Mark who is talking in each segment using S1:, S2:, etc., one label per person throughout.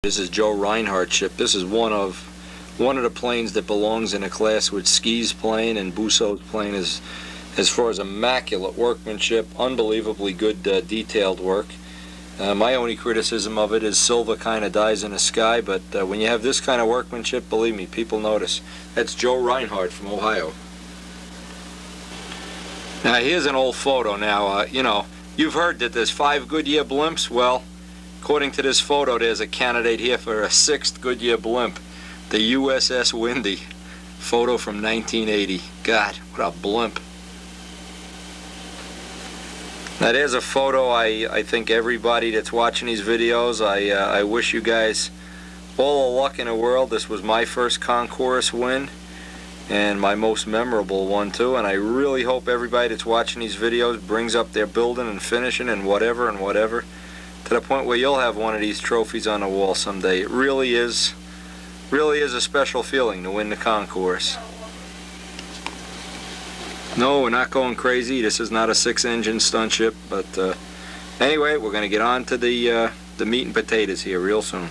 S1: This is Joe Reinhardt's ship. This is one of the planes that belongs in a class with Ski's plane and Busso's plane is, as far as immaculate workmanship, unbelievably good detailed work. My only criticism of it is silver kind of dies in the sky, but when you have this kind of workmanship, believe me, people notice. That's Joe Reinhardt from Ohio. Now here's an old photo. Now, you know, you've heard that there's 5 Goodyear blimps. Well, according to this photo, there's a candidate here for a 6th Goodyear blimp, the USS Windy. Photo from 1980. God, what a blimp. Now there's a photo. I think everybody that's watching these videos, I wish you guys all the luck in the world. This was my first concourse win, and my most memorable one too, and I really hope everybody that's watching these videos brings up their building and finishing and whatever, to the point where you'll have one of these trophies on the wall someday. It really is a special feeling to win the concourse. No, we're not going crazy. This is not a 6-engine stunt ship, but anyway, we're going to get on to the meat and potatoes here real soon.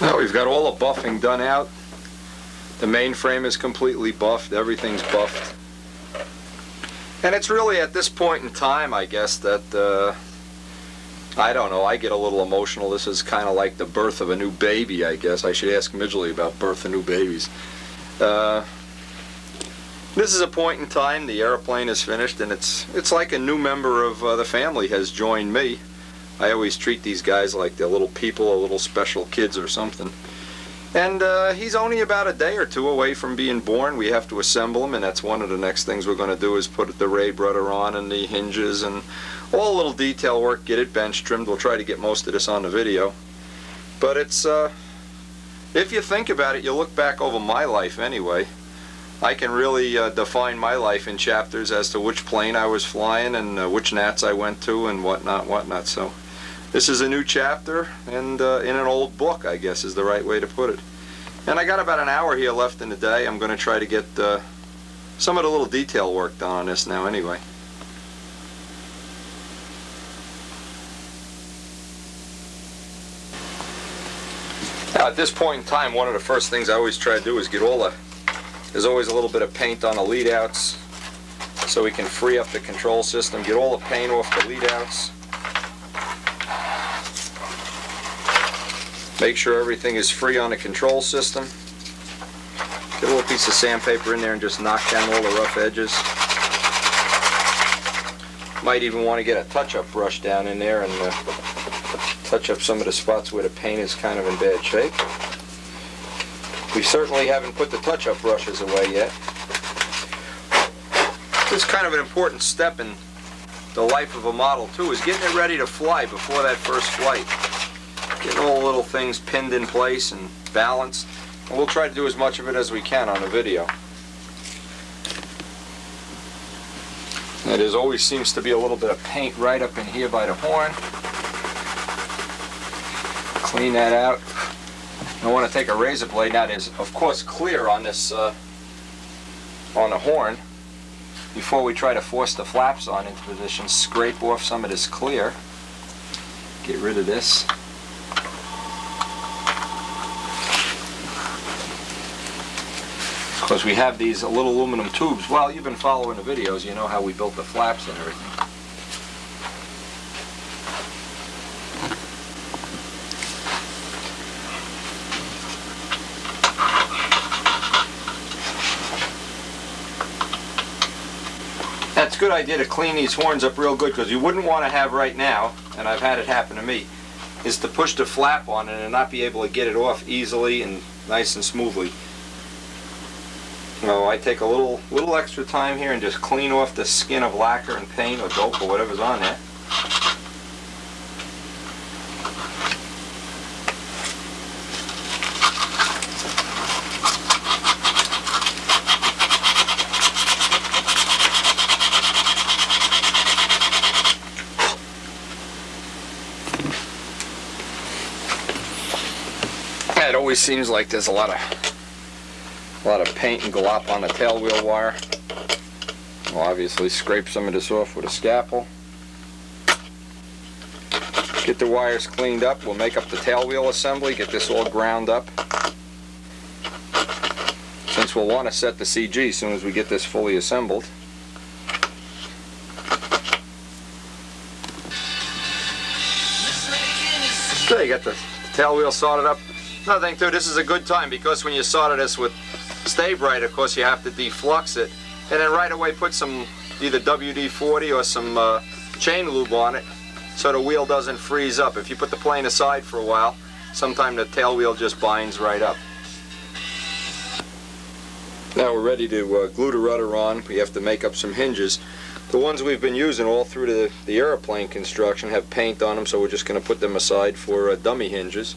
S1: Well, we've got all the buffing done out. The mainframe is completely buffed. Everything's buffed. And it's really at this point in time, I guess, that, I don't know, I get a little emotional. This is kind of like the birth of a new baby, I guess. I should ask Midgley about birth of new babies. This is a point in time. The airplane is finished, and it's like a new member of the family has joined me. I always treat these guys like they're little people, or little special kids or something. And he's only about a day or two away from being born. We have to assemble him, and that's one of the next things we're going to do, is put the ray rudder on and the hinges and all the little detail work, get it bench trimmed. We'll try to get most of this on the video. But it's, if you think about it, you look back over my life anyway, I can really define my life in chapters as to which plane I was flying and which nats I went to and whatnot. So this is a new chapter, and in an old book, I guess is the right way to put it. And I got about an hour here left in the day. I'm going to try to get some of the little detail work done on this now anyway. Now at this point in time, one of the first things I always try to do is get all the, there's always a little bit of paint on the lead outs, so we can free up the control system, get all the paint off the lead outs. Make sure everything is free on the control system. Get a little piece of sandpaper in there and just knock down all the rough edges. Might even want to get a touch-up brush down in there and touch up some of the spots where the paint is kind of in bad shape. We certainly haven't put the touch-up brushes away yet. This is kind of an important step in the life of a model too, is getting it ready to fly before that first flight. Getting all the little things pinned in place and balanced. And we'll try to do as much of it as we can on the video. Now, there always seems to be a little bit of paint right up in here by the horn. Clean that out. I want to take a razor blade. Now there's of course clear on this on the horn. Before we try to force the flaps on into position, scrape off some of this clear. Get rid of this. Because we have these little aluminum tubes. Well, you've been following the videos, you know how we built the flaps and everything. That's a good idea to clean these horns up real good, because you wouldn't want to have right now, and I've had it happen to me, is to push the flap on it and not be able to get it off easily and nice and smoothly. No, I take a little extra time here and just clean off the skin of lacquer and paint or dope or whatever's on there. always seems like there's a lot of paint and glop on the tail wheel wire. We'll obviously scrape some of this off with a scalpel. Get the wires cleaned up. We'll make up the tail wheel assembly, get this all ground up. Since we'll want to set the CG as soon as we get this fully assembled. Okay, you got the tail wheel soldered up. Another thing too, this is a good time because when you solder this with Stay-Brite, of course you have to deflux it. And then right away put some either WD-40 or some chain lube on it so the wheel doesn't freeze up. If you put the plane aside for a while, sometime the tail wheel just binds right up. Now we're ready to glue the rudder on. We have to make up some hinges. The ones we've been using all through the airplane construction have paint on them, so we're just going to put them aside for dummy hinges.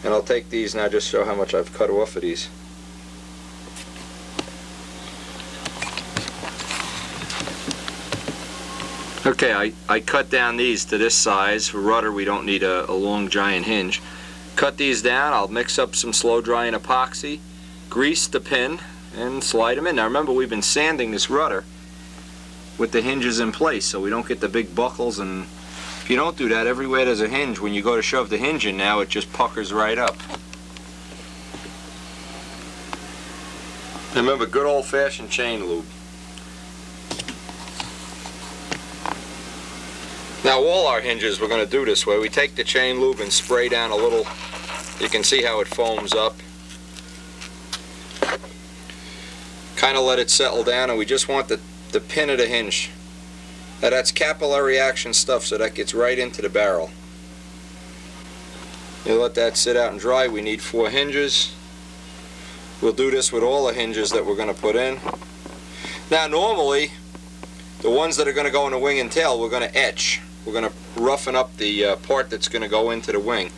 S1: And I'll take these now, just show how much I've cut off of these. Okay, I cut down these to this size. For rudder, we don't need a long giant hinge. Cut these down. I'll mix up some slow drying epoxy, grease the pin, and slide them in. Now remember, we've been sanding this rudder with the hinges in place so we don't get the big buckles, and if you don't do that, everywhere there's a hinge, when you go to shove the hinge in now, it just puckers right up. And remember, good old-fashioned chain lube. Now all our hinges we're going to do this way. We take the chain lube and spray down a little. You can see how it foams up. Kind of let it settle down, and we just want the pin of the hinge. Now that's capillary action stuff, so that gets right into the barrel. You let that sit out and dry. We need 4 hinges. We'll do this with all the hinges that we're going to put in. Now normally, the ones that are going to go in the wing and tail, we're going to etch. We're going to roughen up the part that's going to go into the wing.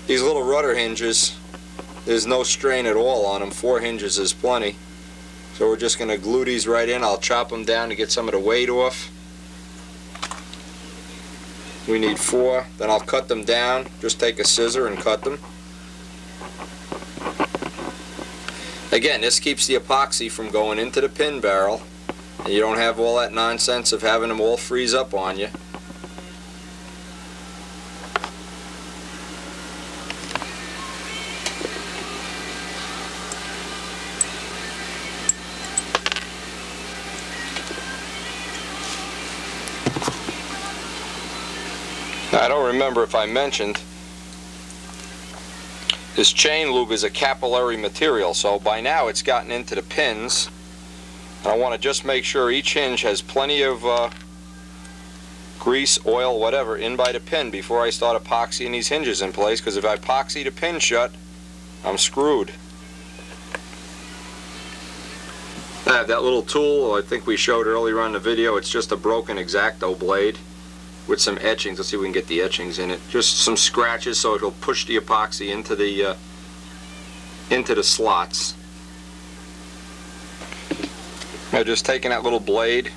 S1: These little rudder hinges, there's no strain at all on them. 4 hinges is plenty. So we're just going to glue these right in. I'll chop them down to get some of the weight off. We need 4. Then I'll cut them down. Just take a scissor and cut them. Again, this keeps the epoxy from going into the pin barrel, and you don't have all that nonsense of having them all freeze up on you. I don't remember if I mentioned, this chain lube is a capillary material, so by now it's gotten into the pins. And I want to just make sure each hinge has plenty of grease, oil, whatever, in by the pin before I start epoxying these hinges in place, because if I epoxy the pin shut, I'm screwed. I have that little tool I think we showed earlier on in the video. It's just a broken X-Acto blade with some etchings. Let's see if we can get the etchings in it. Just some scratches so it'll push the epoxy into the slots. Now just taking that little blade,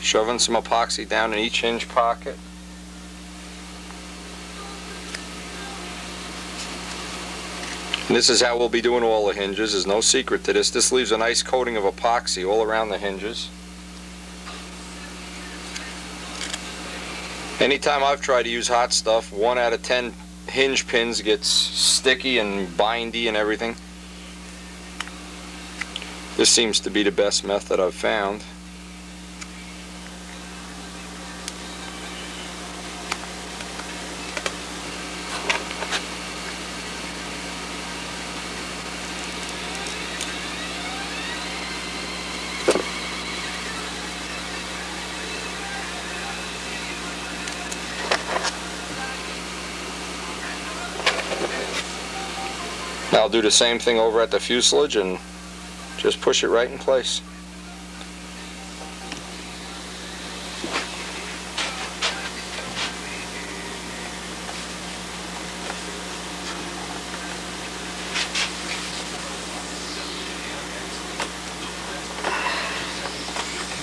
S1: shoving some epoxy down in each hinge pocket. And this is how we'll be doing all the hinges. There's no secret to this. This leaves a nice coating of epoxy all around the hinges. Anytime I've tried to use hot stuff, 1 out of 10 hinge pins gets sticky and bindy and everything. This seems to be the best method I've found. Now I'll do the same thing over at the fuselage and just push it right in place.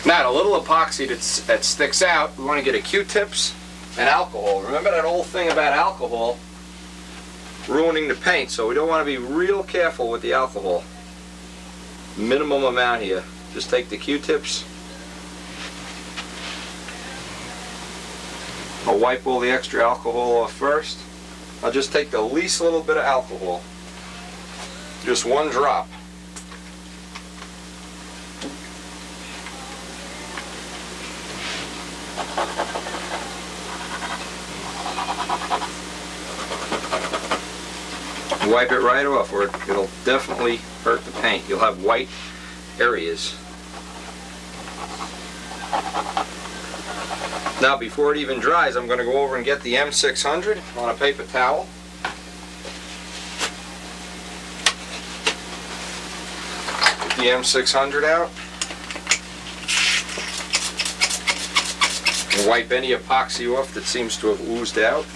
S1: Now the little epoxy that sticks out, we want to get a Q-tips and alcohol. Remember that old thing about alcohol? ruining the paint, so we don't want to be real careful with the alcohol. Minimum amount here. Just take the Q-tips. I'll wipe all the extra alcohol off first. I'll just take the least little bit of alcohol. Just one drop. Wipe it right off, or it'll definitely hurt the paint. You'll have white areas. Now, before it even dries, I'm going to go over and get the M600 on a paper towel. Get the M600 out. And wipe any epoxy off that seems to have oozed out.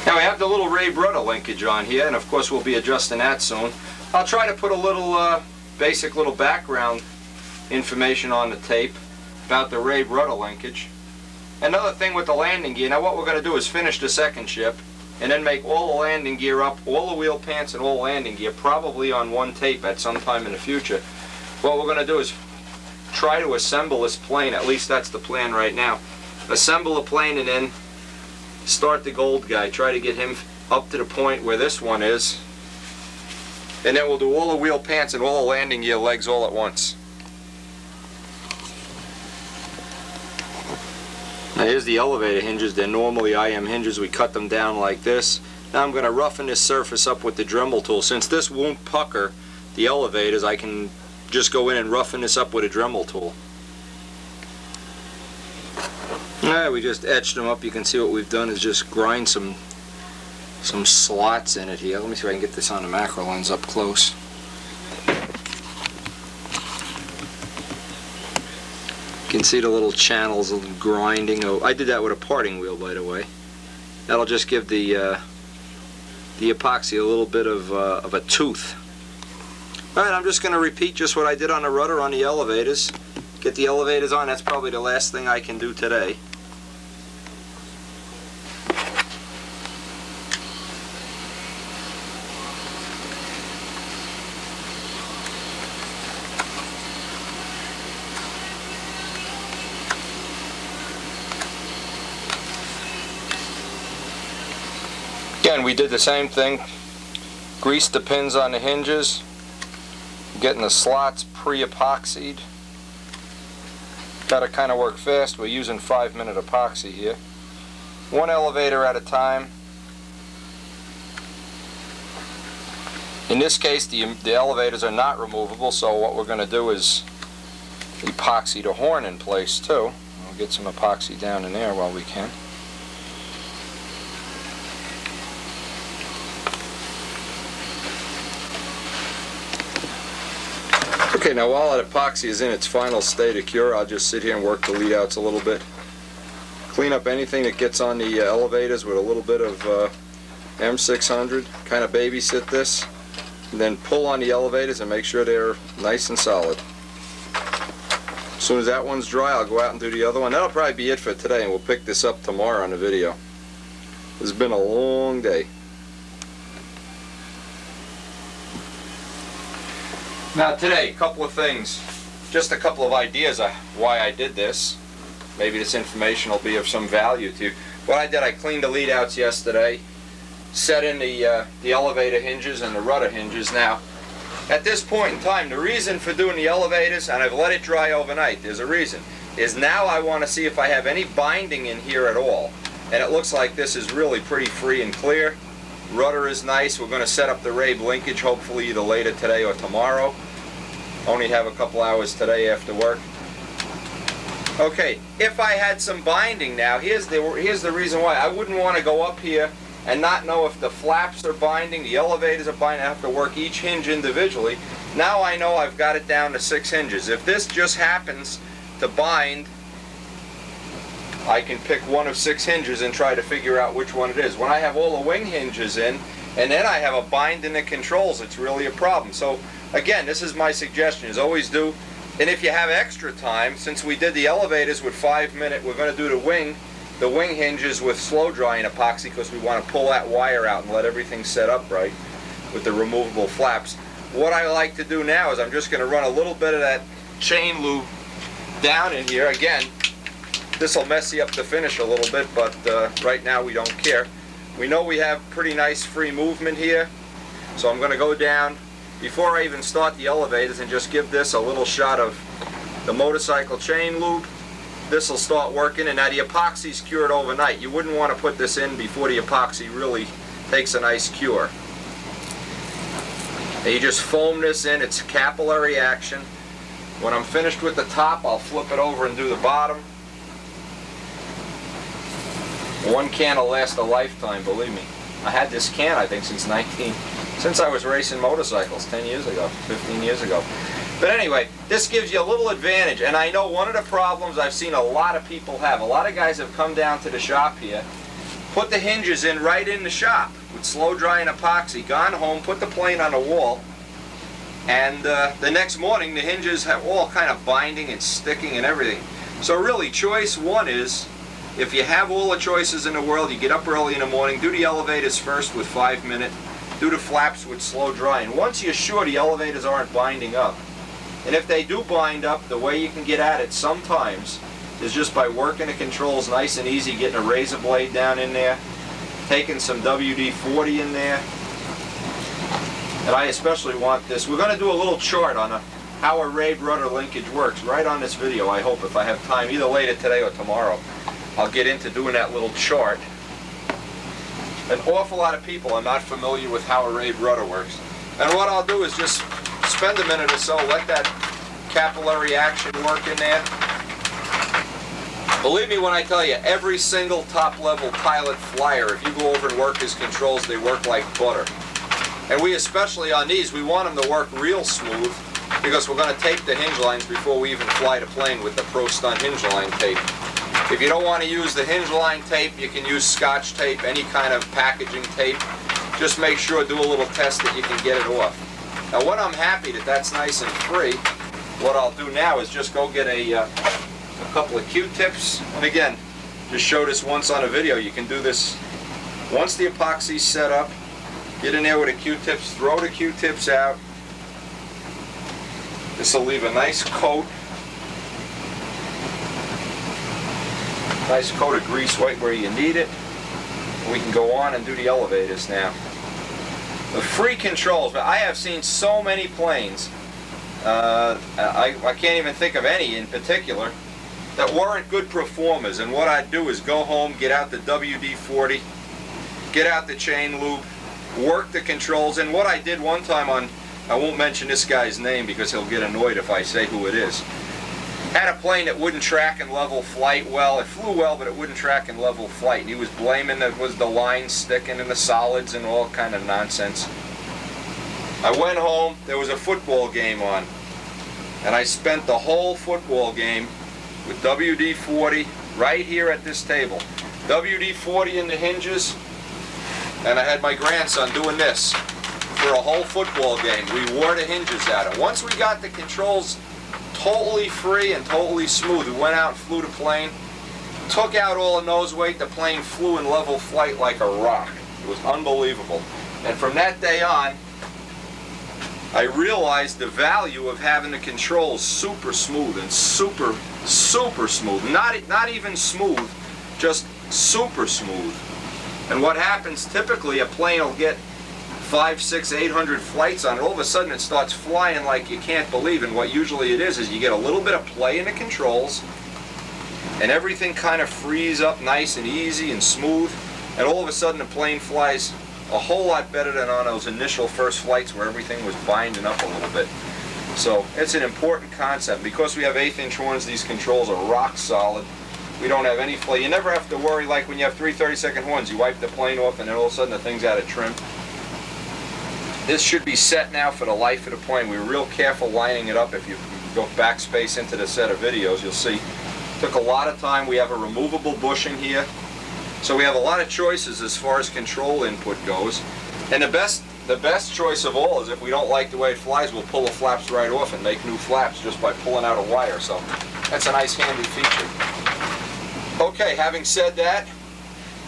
S1: Now we have the little Ray Brother linkage on here, and of course we'll be adjusting that soon. I'll try to put a little basic little background information on the tape about the Ray Brother linkage. Another thing with the landing gear, now what we're going to do is finish the second ship and then make all the landing gear up, all the wheel pants and all the landing gear, probably on one tape at some time in the future. What we're going to do is try to assemble this plane, at least that's the plan right now. Assemble the plane and then start the gold guy, try to get him up to the point where this one is, and then we'll do all the wheel pants and all the landing gear legs all at once. Now here's the elevator hinges. They're normally IM hinges. We cut them down like this. Now I'm going to roughen this surface up with the Dremel tool. Since this won't pucker the elevators, I can just go in and roughen this up with a Dremel tool. Alright, we just etched them up. You can see what we've done is just grind some slots in it here. Let me see if I can get this on the macro lens up close. You can see the little channels of grinding. Oh, I did that with a parting wheel, by the way. That'll just give the epoxy a little bit of a tooth. Alright, I'm just going to repeat just what I did on the rudder on the elevators. Get the elevators on. That's probably the last thing I can do today. Again, we did the same thing. Greased the pins on the hinges. Getting the slots pre-epoxied. Got to kind of work fast. We're using 5-minute epoxy here. One elevator at a time. In this case, the elevators are not removable, so what we're going to do is epoxy the horn in place too. We'll get some epoxy down in there while we can. Okay, now while that epoxy is in its final state of cure, I'll just sit here and work the lead outs a little bit. Clean up anything that gets on the elevators with a little bit of M600. Kind of babysit this. And then pull on the elevators and make sure they're nice and solid. As soon as that one's dry, I'll go out and do the other one. That'll probably be it for today, and we'll pick this up tomorrow on the video. It's been a long day. Now today, a couple of things, just a couple of ideas of why I did this. Maybe this information will be of some value to you. What I did, I cleaned the lead outs yesterday, set in the elevator hinges and the rudder hinges. Now, at this point in time, the reason for doing the elevators, and I've let it dry overnight, there's a reason, is now I want to see if I have any binding in here at all. And it looks like this is really pretty free and clear. Rudder is nice. We're going to set up the Rabe linkage hopefully either later today or tomorrow. Only have a couple hours today after work. Okay, if I had some binding now, here's the reason why. I wouldn't want to go up here and not know if the flaps are binding, the elevators are binding. I have to work each hinge individually. Now I know I've got it down to 6 hinges. If this just happens to bind, I can pick one of 6 hinges and try to figure out which one it is. When I have all the wing hinges in, and then I have a bind in the controls, it's really a problem. So Again, this is my suggestion, is always do, and if you have extra time, since we did the elevators with 5 minute, we're going to do the wing hinges with slow drying epoxy, because we want to pull that wire out and let everything set up right with the removable flaps. What I like to do now is I'm just going to run a little bit of that chain lube down in here. Again, this will mess you up the finish a little bit, but right now we don't care. We know we have pretty nice free movement here, so I'm going to go down before I even start the elevators and just give this a little shot of the motorcycle chain lube. This will start working, and now the epoxy's cured overnight. You wouldn't want to put this in before the epoxy really takes a nice cure. And you just foam this in. It's capillary action. When I'm finished with the top, I'll flip it over and do the bottom. One can will last a lifetime, believe me. I had this can, I think, since I was racing motorcycles 10 years ago, 15 years ago. But anyway, this gives you a little advantage, and I know one of the problems I've seen a lot of people have, a lot of guys have come down to the shop here, put the hinges in right in the shop with slow drying epoxy, gone home, put the plane on the wall, and the next morning the hinges have all kind of binding and sticking and everything. So really, choice one is, if you have all the choices in the world, you get up early in the morning, do the elevators first with 5 minute, do the flaps with slow drying. Once you're sure the elevators aren't binding up, and if they do bind up, the way you can get at it sometimes is just by working the controls nice and easy, getting a razor blade down in there, taking some WD-40 in there. And I especially want this. We're going to do a little chart on how a rave rudder linkage works right on this video, I hope, if I have time, either later today or tomorrow. I'll get into doing that little chart. An awful lot of people are not familiar with how a rave rudder works. And what I'll do is just spend a minute or so, let that capillary action work in there. Believe me when I tell you, every single top-level pilot flyer, if you go over and work his controls, they work like butter. And we especially on these, we want them to work real smooth, because we're going to tape the hinge lines before we even fly the plane with the Pro Stunt hinge line tape. If you don't want to use the hinge line tape, you can use Scotch tape, any kind of packaging tape. Just make sure, do a little test that you can get it off. Now when I'm happy that that's nice and free, what I'll do now is just go get a couple of Q-tips. And again, just show this once on a video. You can do this once the epoxy's set up. Get in there with the Q-tips, throw the Q-tips out. This will leave a nice coat. Nice coat of grease right where you need it. We can go on and do the elevators now. The free controls, but I have seen so many planes, I can't even think of any in particular, that weren't good performers. And what I'd do is go home, get out the WD-40, get out the chain lube, work the controls. And what I did one time on, I won't mention this guy's name because he'll get annoyed if I say who it is, had a plane that wouldn't track in level flight well. It flew well, but it wouldn't track in level flight. And he was blaming that was the lines sticking in the solids and all kind of nonsense. I went home, there was a football game on, and I spent the whole football game with WD-40 right here at this table. WD-40 in the hinges, and I had my grandson doing this for a whole football game. We wore the hinges out. And once we got the controls totally free and totally smooth, we went out and flew the plane, took out all the nose weight, the plane flew in level flight like a rock. It was unbelievable. And from that day on, I realized the value of having the controls super smooth and super smooth. Not even smooth, just super smooth. And what happens typically, a plane will get 500, 600, 800 flights on it. All of a sudden it starts flying like you can't believe. And what usually it is you get a little bit of play in the controls, and everything kind of frees up nice and easy and smooth. And all of a sudden the plane flies a whole lot better than on those initial first flights where everything was binding up a little bit. So it's an important concept. Because we have 1/8" horns, these controls are rock solid. We don't have any play. You never have to worry like when you have 3 30-second horns. You wipe the plane off and then all of a sudden the thing's out of trim. This should be set now for the life of the plane. We were real careful lining it up. If you go backspace into the set of videos, you'll see. Took a lot of time. We have a removable bushing here. So we have a lot of choices as far as control input goes. And the the best choice of all is if we don't like the way it flies, we'll pull the flaps right off and make new flaps just by pulling out a wire. So that's a nice handy feature. Okay, having said that,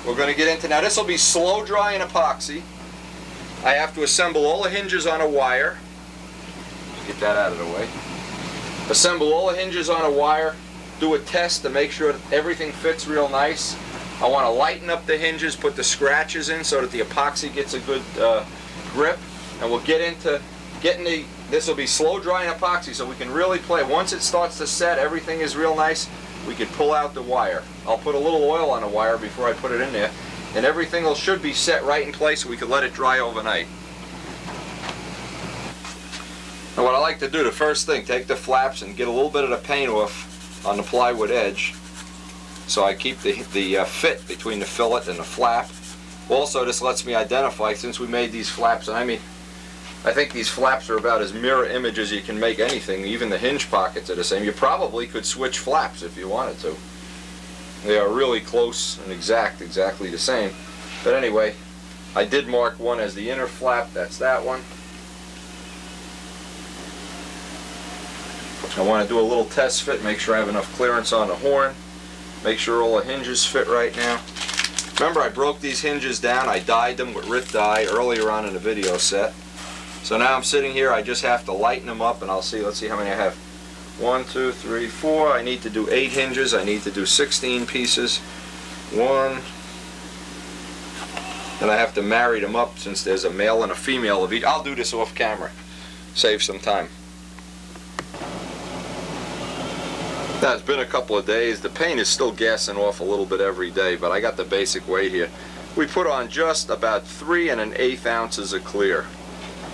S1: we're going to get into, now this will be slow drying epoxy. I have to assemble all the hinges on a wire. Get that out of the way. Assemble all the hinges on a wire. Do a test to make sure that everything fits real nice. I want to lighten up the hinges, put the scratches in so that the epoxy gets a good grip. And we'll get into getting this will be slow drying epoxy so we can really play. Once it starts to set, everything is real nice, we can pull out the wire. I'll put a little oil on the wire before I put it in there. And everything should be set right in place so we can let it dry overnight. And what I like to do, the first thing, take the flaps and get a little bit of the paint off on the plywood edge so I keep the fit between the fillet and the flap. Also, this lets me identify, since we made these flaps, and I mean, I think these flaps are about as mirror image as you can make anything. Even the hinge pockets are the same. You probably could switch flaps if you wanted to. They are really close and exactly the same. But anyway, I did mark one as the inner flap. That's that one. I want to do a little test fit, make sure I have enough clearance on the horn. Make sure all the hinges fit right now. Remember, I broke these hinges down. I dyed them with Rit dye earlier on in the video set. So now I'm sitting here, I just have to lighten them up, and let's see how many I have. 1, 2, 3, 4. I need to do 8 hinges. I need to do 16 pieces. 1. And I have to marry them up since there's a male and a female of each. I'll do this off camera. Save some time. Now, it's been a couple of days. The paint is still gassing off a little bit every day, but I got the basic weight here. We put on just about 3 1/8 ounces of clear.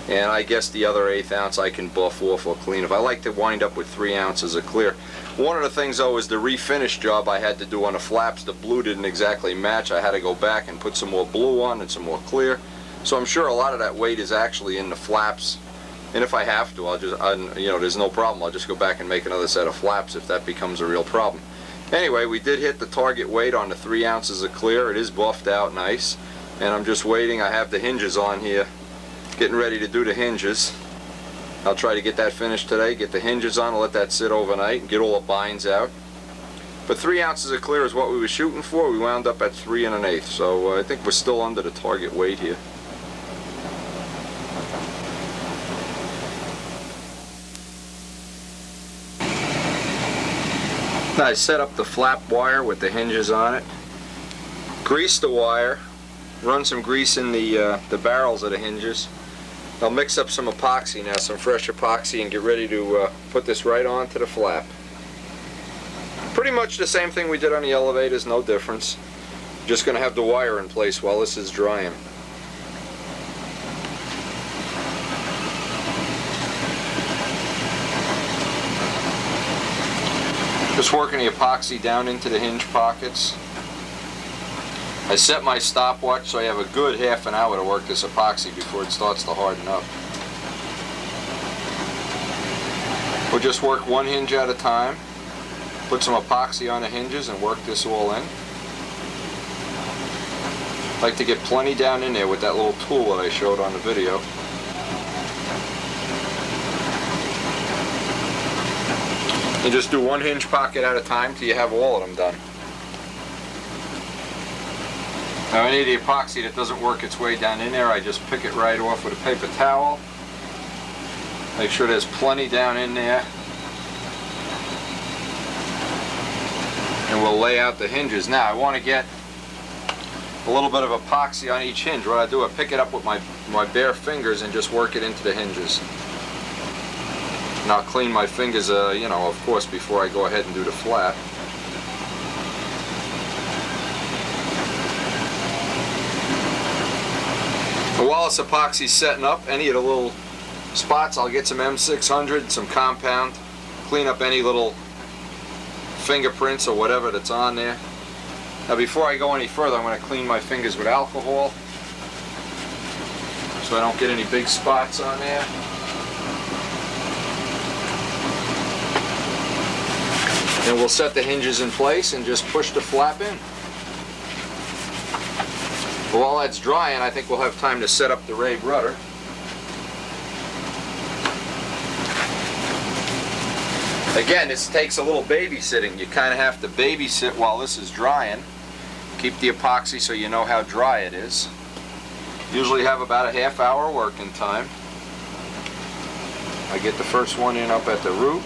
S1: And I guess the other 1/8 ounce I can buff off or clean if I like to wind up with 3 ounces of clear. One of the things though is the refinish job I had to do on the flaps. The blue didn't exactly match. I had to go back and put some more blue on and some more clear. So I'm sure a lot of that weight is actually in the flaps. And if I have to, there's no problem. I'll just go back and make another set of flaps if that becomes a real problem. Anyway, we did hit the target weight on the 3 ounces of clear. It is buffed out nice. And I'm just waiting. I have the hinges on here. Getting ready to do the hinges. I'll try to get that finished today, get the hinges on, let that sit overnight, and get all the binds out. But 3 ounces of clear is what we were shooting for. We wound up at 3 1/8, so I think we're still under the target weight here. Now I set up the flap wire with the hinges on it. Grease the wire. Run some grease in the barrels of the hinges. I'll mix up some epoxy now, some fresh epoxy, and get ready to put this right onto the flap. Pretty much the same thing we did on the elevators, no difference. Just going to have the wire in place while this is drying. Just working the epoxy down into the hinge pockets. I set my stopwatch so I have a good half an hour to work this epoxy before it starts to harden up. We'll just work one hinge at a time, put some epoxy on the hinges and work this all in. I like to get plenty down in there with that little tool that I showed on the video. And just do one hinge pocket at a time till you have all of them done. Now any of the epoxy that doesn't work its way down in there, I just pick it right off with a paper towel. Make sure there's plenty down in there. And we'll lay out the hinges. Now I want to get a little bit of epoxy on each hinge. What I do, I pick it up with my bare fingers and just work it into the hinges. And I'll clean my fingers, of course, before I go ahead and do the flap. And while this epoxy's setting up, any of the little spots, I'll get some M600, some compound, clean up any little fingerprints or whatever that's on there. Now before I go any further, I'm going to clean my fingers with alcohol so I don't get any big spots on there. And we'll set the hinges in place and just push the flap in. While that's drying, I think we'll have time to set up the ray rudder. Again, this takes a little babysitting. You kind of have to babysit while this is drying. Keep the epoxy so you know how dry it is. Usually have about a half-hour working time. I get the first one in up at the root.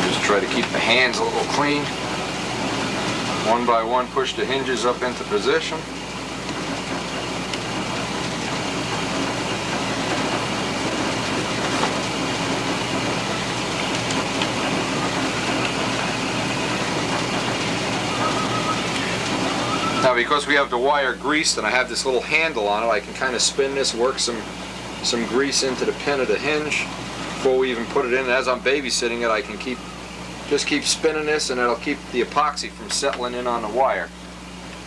S1: Just try to keep the hands a little clean. One by one, push the hinges up into position. Now, because we have the wire greased and I have this little handle on it, I can kind of spin this, work some grease into the pin of the hinge before we even put it in. And as I'm babysitting it, I can just keep spinning this, and it'll keep the epoxy from settling in on the wire.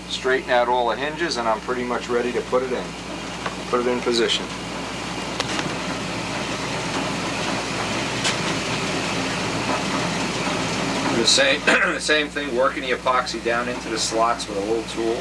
S1: Straighten out all the hinges, and I'm pretty much ready to put it in. Put it in position. The same thing, working the epoxy down into the slots with a little tool.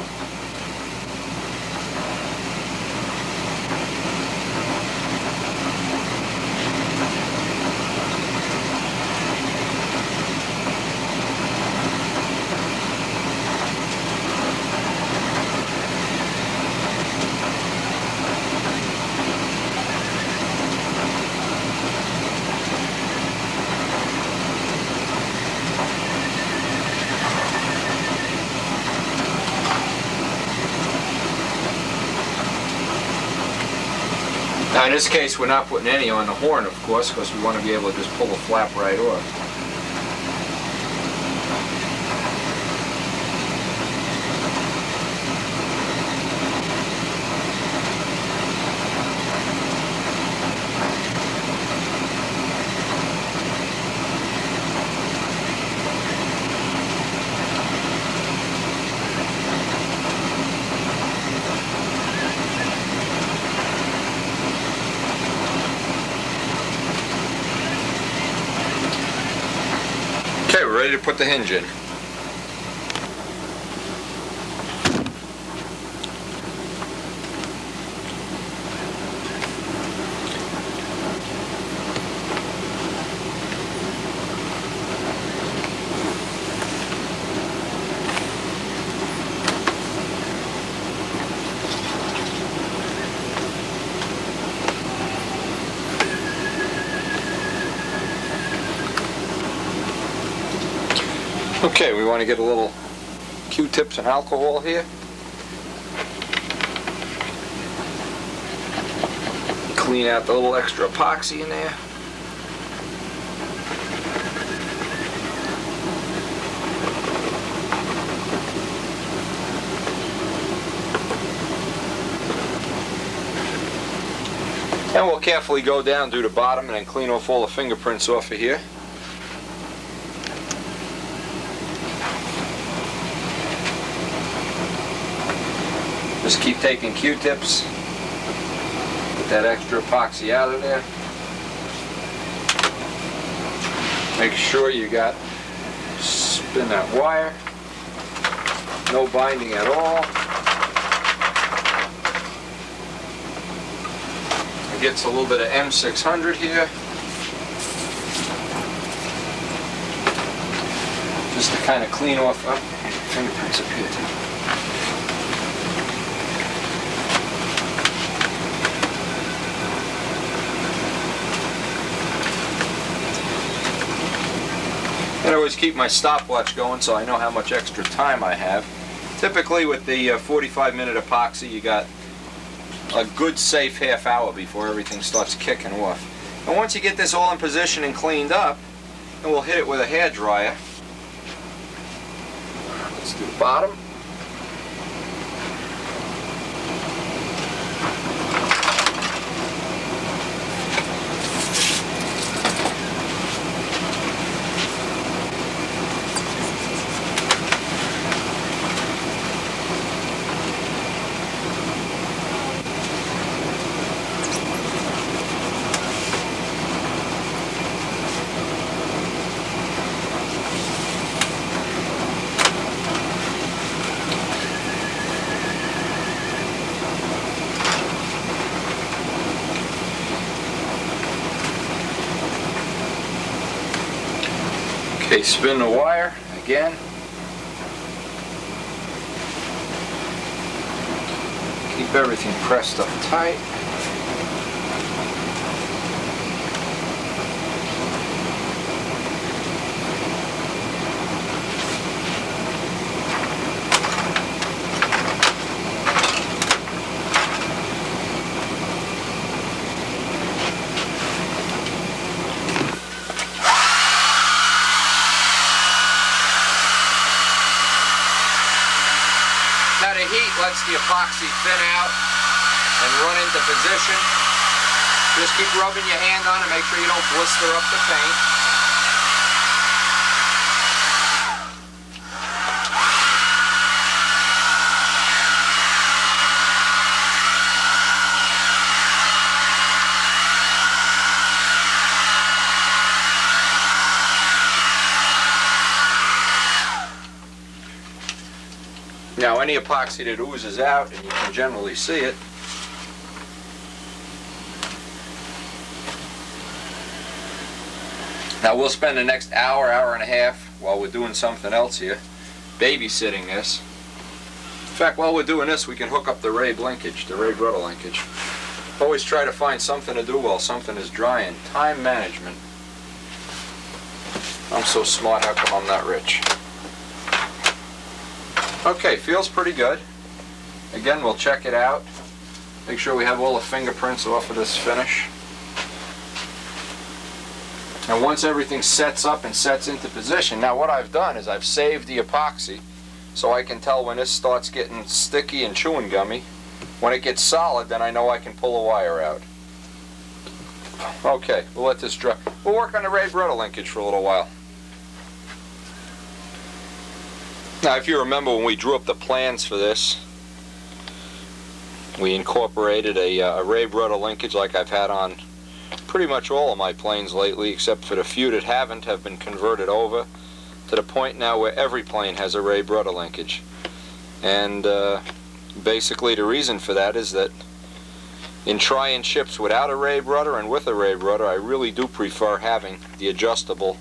S1: Now in this case we're not putting any on the horn, of course, because we want to be able to just pull the flap right off. Okay, we're ready to put the hinge in. Okay, we want to get a little Q-tips and alcohol here. Clean out the little extra epoxy in there. And we'll carefully go down to the bottom and then clean off all the fingerprints off of here. Just keep taking Q-tips, get that extra epoxy out of there. Make sure you spin that wire, no binding at all. It gets a little bit of M600 here, just to kind of clean off fingerprints up here too. I always keep my stopwatch going so I know how much extra time I have. Typically with the 45-minute epoxy, you got a good safe half hour before everything starts kicking off. And once you get this all in position and cleaned up, then we'll hit it with a hair dryer. Let's do the bottom. Okay, spin the wire again. Keep everything pressed up tight. Now the heat lets the epoxy thin out and run into position. Just keep rubbing your hand on it, make sure you don't blister up the paint. Now any epoxy that oozes out, and you can generally see it, now we'll spend the next hour, hour and a half while we're doing something else here, babysitting this. In fact, while we're doing this, we can hook up the rabe linkage, the rabe rudder linkage. Always try to find something to do while something is drying. Time management. I'm so smart, how come I'm not rich? Okay, feels pretty good. Again, we'll check it out. Make sure we have all the fingerprints off of this finish. And once everything sets up and sets into position, now what I've done is I've saved the epoxy so I can tell when this starts getting sticky and chewing gummy. When it gets solid, then I know I can pull the wire out. Okay, we'll let this dry. We'll work on the rabe rudder linkage for a little while. Now, if you remember when we drew up the plans for this, we incorporated a rabe rudder linkage like I've had on pretty much all of my planes lately, except for the few that haven't, have been converted over to the point now where every plane has a rabe rudder linkage. And basically the reason for that is that in trying ships without a rabe rudder and with a rabe rudder, I really do prefer having the adjustable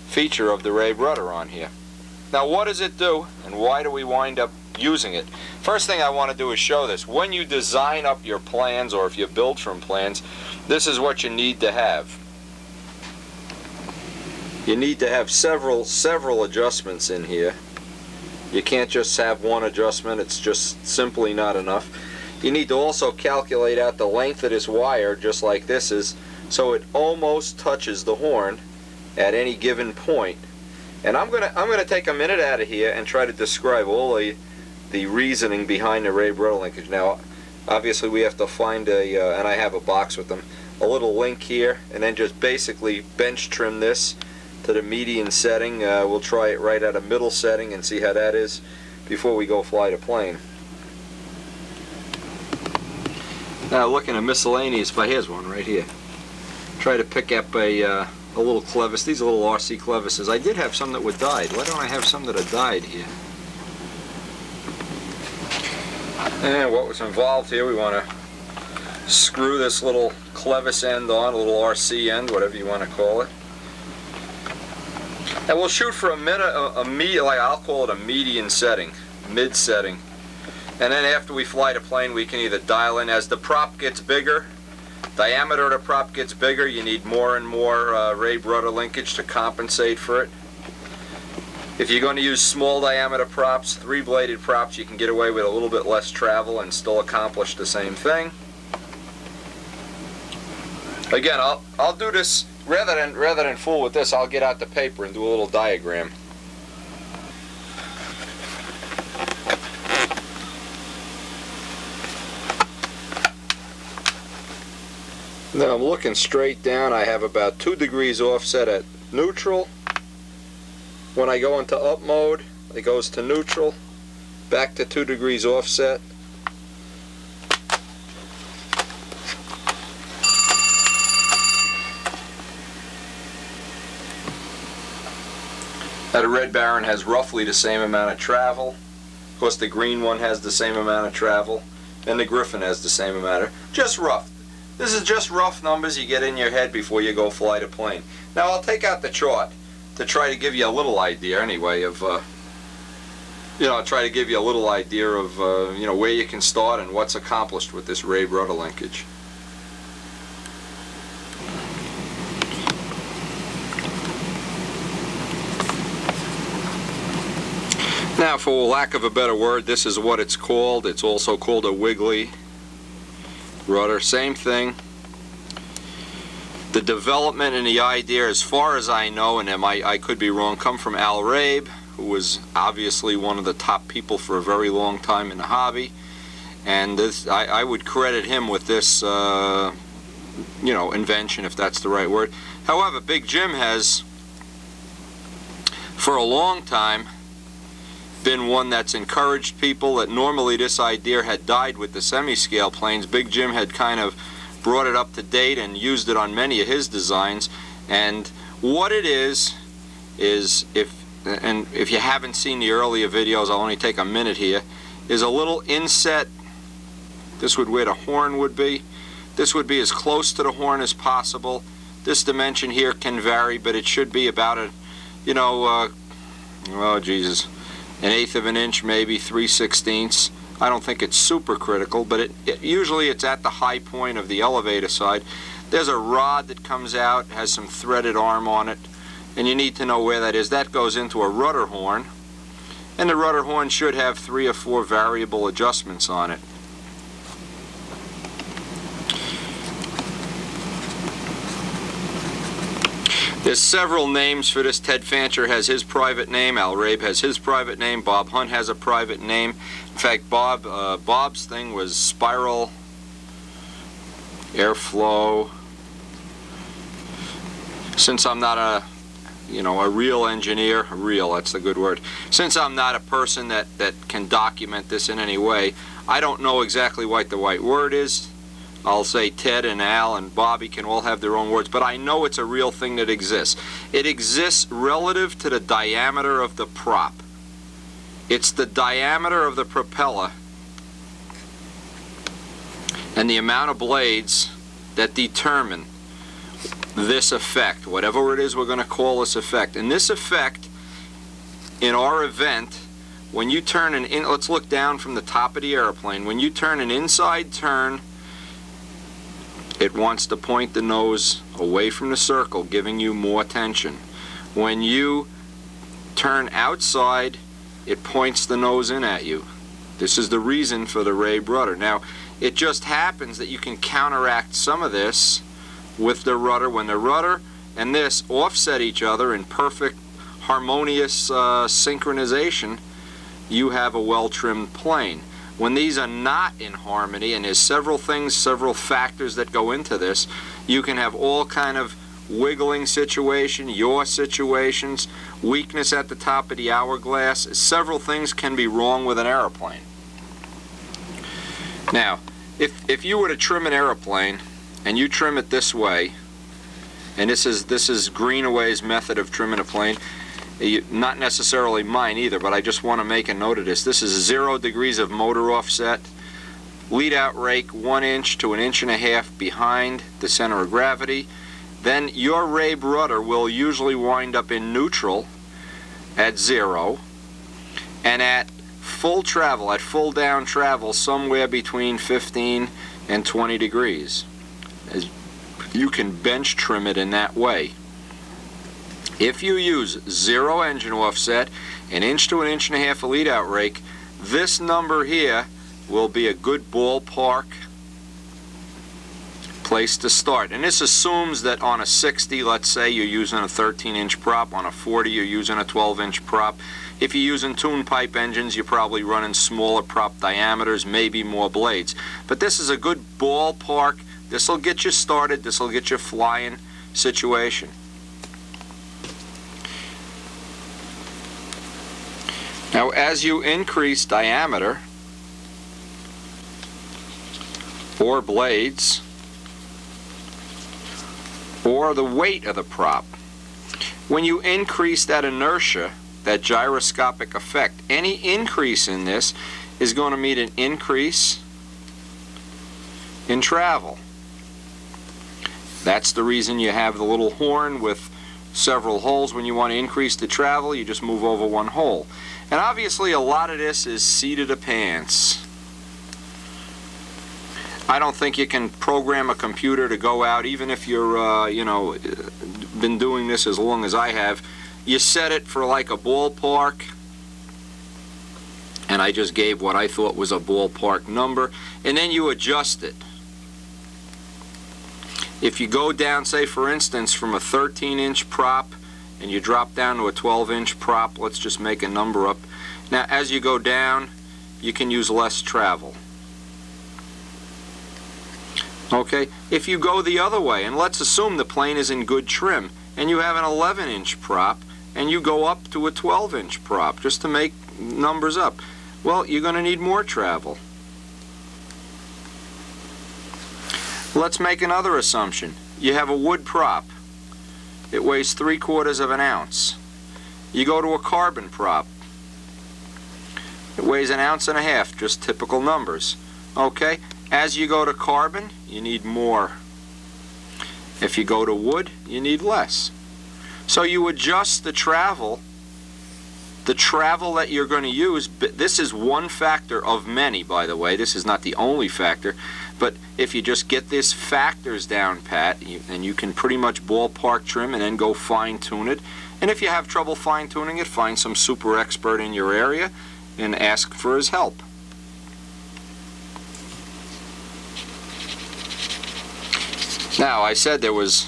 S1: feature of the rabe rudder on here. Now what does it do, and why do we wind up using it? First thing I want to do is show this. When you design up your plans, or if you build from plans, this is what you need to have. You need to have several adjustments in here. You can't just have one adjustment, it's just simply not enough. You need to also calculate out the length of this wire, just like this is, so it almost touches the horn at any given point. And I'm gonna take a minute out of here and try to describe all the reasoning behind the rabe rudder linkage. Now, obviously we have to find a, and I have a box with them, a little link here, and then just basically bench trim this to the median setting. We'll try it right at a middle setting and see how that is before we go fly the plane. Now looking at miscellaneous, but here's one right here. Try to pick up a little clevis. These are little RC clevises. I did have some that were dyed. Why don't I have some that are dyed here? And what was involved here, we want to screw this little clevis end on, a little RC end, whatever you want to call it. And we'll shoot for a minute, like I'll call it a median setting, mid setting. And then after we fly the plane, we can either dial in. As the prop gets bigger, diameter of the prop gets bigger, you need more and more rabe rudder linkage to compensate for it. If you're going to use small diameter props, 3-bladed props, you can get away with a little bit less travel and still accomplish the same thing. Again, I'll do this rather than fool with this. I'll get out the paper and do a little diagram. Now I'm looking straight down. I have about 2 degrees offset at neutral. When I go into up mode, it goes to neutral, back to 2 degrees offset. Now the Red Baron has roughly the same amount of travel. Of course the green one has the same amount of travel, and the Griffin has the same amount just rough. This is just rough numbers you get in your head before you go fly the plane. Now I'll take out the chart to try to give you a little idea anyway of, you know, try to give you a little idea of, you know, where you can start and what's accomplished with this Rabe rudder linkage. Now, for lack of a better word, this is what it's called. It's also called a wiggly rudder. Same thing. The development and the idea, as far as I know, and I could be wrong, come from Al Rabe, who was obviously one of the top people for a very long time in the hobby. And this, I would credit him with this, you know, invention, if that's the right word. However, Big Jim has, for a long time, been one that's encouraged people. That normally this idea had died with the semi-scale planes. Big Jim had kind of brought it up to date and used it on many of his designs. And what it is if you haven't seen the earlier videos, I'll only take a minute here, is a little inset. This would where the horn would be. This would be as close to the horn as possible. This dimension here can vary, but it should be about a, you know, oh Jesus, 1/8 of an inch, maybe 3/16. I don't think it's super critical, but usually it's at the high point of the elevator side. There's a rod that comes out, has some threaded arm on it, and you need to know where that is. That goes into a rudder horn, and the rudder horn should have 3 or 4 variable adjustments on it. There's several names for this. Ted Fancher has his private name. Al Rabe has his private name. Bob Hunt has a private name. In fact, Bob's thing was spiral airflow. Since I'm not a, you know, a real engineer, that's a good word. Since I'm not a person that can document this in any way, I don't know exactly what the right word is. I'll say Ted and Al and Bobby can all have their own words, but I know it's a real thing that exists. It exists relative to the diameter of the prop. It's the diameter of the propeller and the amount of blades that determine this effect, whatever it is we're going to call this effect. And this effect, in our event, when you turn let's look down from the top of the airplane. When you turn an inside turn, it wants to point the nose away from the circle, giving you more tension. When you turn outside, it points the nose in at you. This is the reason for the Rabe rudder. Now, it just happens that you can counteract some of this with the rudder. When the rudder and this offset each other in perfect harmonious synchronization, you have a well-trimmed plane. When these are not in harmony, and there's several things, several factors that go into this, you can have all kind of wiggling situation, yaw situations, weakness at the top of the hourglass. Several things can be wrong with an airplane. Now, if you were to trim an airplane, and you trim it this way, and this is Greenaway's method of trimming a plane, not necessarily mine either, but I just want to make a note of this. This is 0 degrees of motor offset. Lead out rake 1 inch to 1.5 inches behind the center of gravity. Then your Rabe rudder will usually wind up in neutral at 0, and at full travel, at full down travel, somewhere between 15 and 20 degrees. As you can bench trim it in that way. If you use 0 engine offset, 1 inch to 1.5 inches lead out rake, this number here will be a good ballpark place to start. And this assumes that on a 60, let's say you're using a 13-inch prop, on a 40 you're using a 12-inch prop. If you're using tune pipe engines, you're probably running smaller prop diameters, maybe more blades. But this is a good ballpark. This will get you started, this will get you flying situation. Now, as you increase diameter or blades or the weight of the prop, when you increase that inertia, that gyroscopic effect, any increase in this is going to mean an increase in travel. That's the reason you have the little horn with several holes. When you want to increase the travel, you just move over one hole. And obviously a lot of this is seat of the pants. I don't think you can program a computer to go out, even if you're, been doing this as long as I have. You set it for like a ballpark, and I just gave what I thought was a ballpark number, and then you adjust it. If you go down, say for instance, from a 13-inch prop, and you drop down to a 12-inch prop, let's just make a number up. Now, as you go down, you can use less travel. Okay, if you go the other way, and let's assume the plane is in good trim, and you have an 11-inch prop, and you go up to a 12-inch prop, just to make numbers up, well, you're going to need more travel. Let's make another assumption. You have a wood prop. It weighs 3/4 of an ounce. You go to a carbon prop. It weighs 1.5 ounces, just typical numbers. Okay? As you go to carbon, you need more. If you go to wood, you need less. So you adjust the travel that you're going to use. This is one factor of many, by the way. This is not the only factor. But if you just get these factors down pat, and you can pretty much ballpark trim and then go fine-tune it. And if you have trouble fine-tuning it, find some super expert in your area and ask for his help. Now, I said there was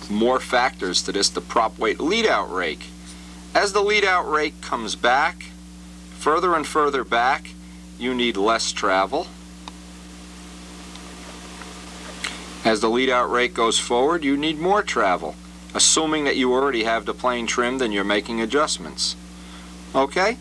S1: more factors to this, the prop weight lead-out rake. As the lead-out rake comes back, further and further back, you need less travel. As the lead-out rake goes forward, you need more travel. Assuming that you already have the plane trimmed and you're making adjustments. Okay?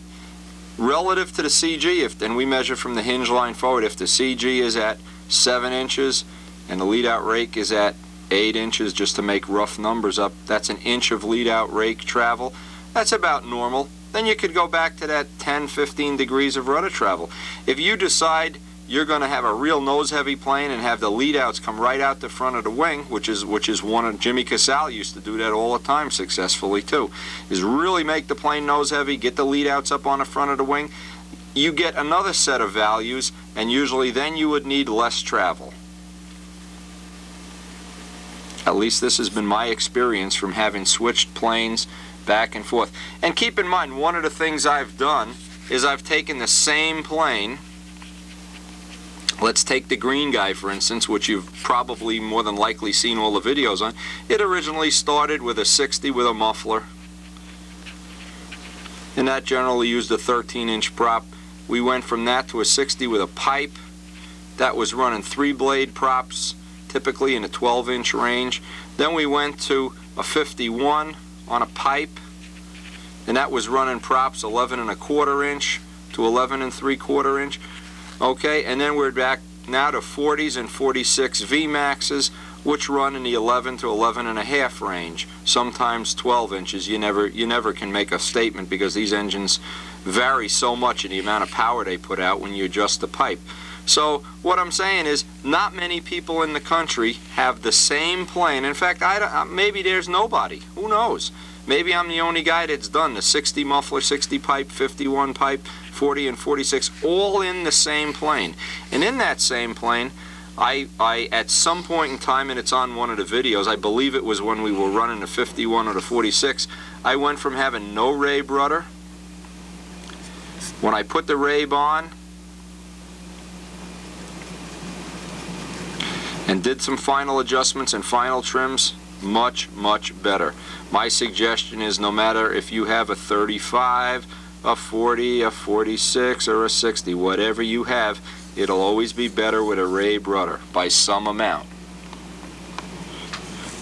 S1: Relative to the CG, and we measure from the hinge line forward, if the CG is at 7 inches and the lead-out rake is at 8 inches, just to make rough numbers up, that's 1 inch of lead-out rake travel. That's about normal. Then you could go back to that 10-15 degrees of rudder travel. If you decide you're going to have a real nose-heavy plane and have the lead-outs come right out the front of the wing, which is one of Jimmy Casale used to do that all the time successfully too, is really make the plane nose-heavy, get the lead-outs up on the front of the wing. You get another set of values, and usually then you would need less travel. At least this has been my experience from having switched planes back and forth. And keep in mind, one of the things I've done is I've taken the same plane. Let's take the green guy, for instance, which you've probably more than likely seen all the videos on. It originally started with a 60 with a muffler, and that generally used a 13-inch prop. We went from that to a 60 with a pipe. That was running 3-blade props, typically in a 12-inch range. Then we went to a 51 on a pipe, and that was running props 11.25 inch to 11.75 inch. Okay, and then we're back now to 40s and 46 VMAXs, which run in the 11 to 11.5 range, sometimes 12 inches. You never can make a statement because these engines vary so much in the amount of power they put out when you adjust the pipe. So what I'm saying is, not many people in the country have the same plane. In fact, maybe there's nobody. Who knows? Maybe I'm the only guy that's done the 60 muffler, 60 pipe, 51 pipe, 40 and 46, all in the same plane. And in that same plane, I at some point in time, and it's on one of the videos, I believe it was when we were running the 51 or the 46, I went from having no rabe rudder. When I put the rabe on and did some final adjustments and final trims, much, much better. My suggestion is, no matter if you have a 35, a 40, a 46, or a 60, whatever you have, it'll always be better with a rabe rudder by some amount.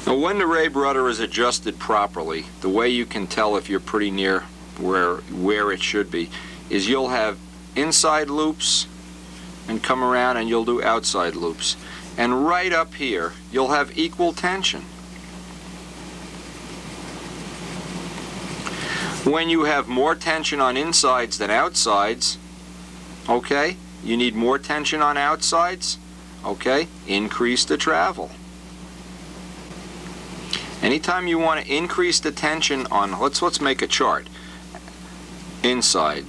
S1: Now, when the rabe rudder is adjusted properly, the way you can tell if you're pretty near where it should be is you'll have inside loops and come around and you'll do outside loops. And right up here, you'll have equal tension. When you have more tension on insides than outsides, okay, you need more tension on outsides, okay, increase the travel. Anytime you want to increase the tension on, let's make a chart. Inside.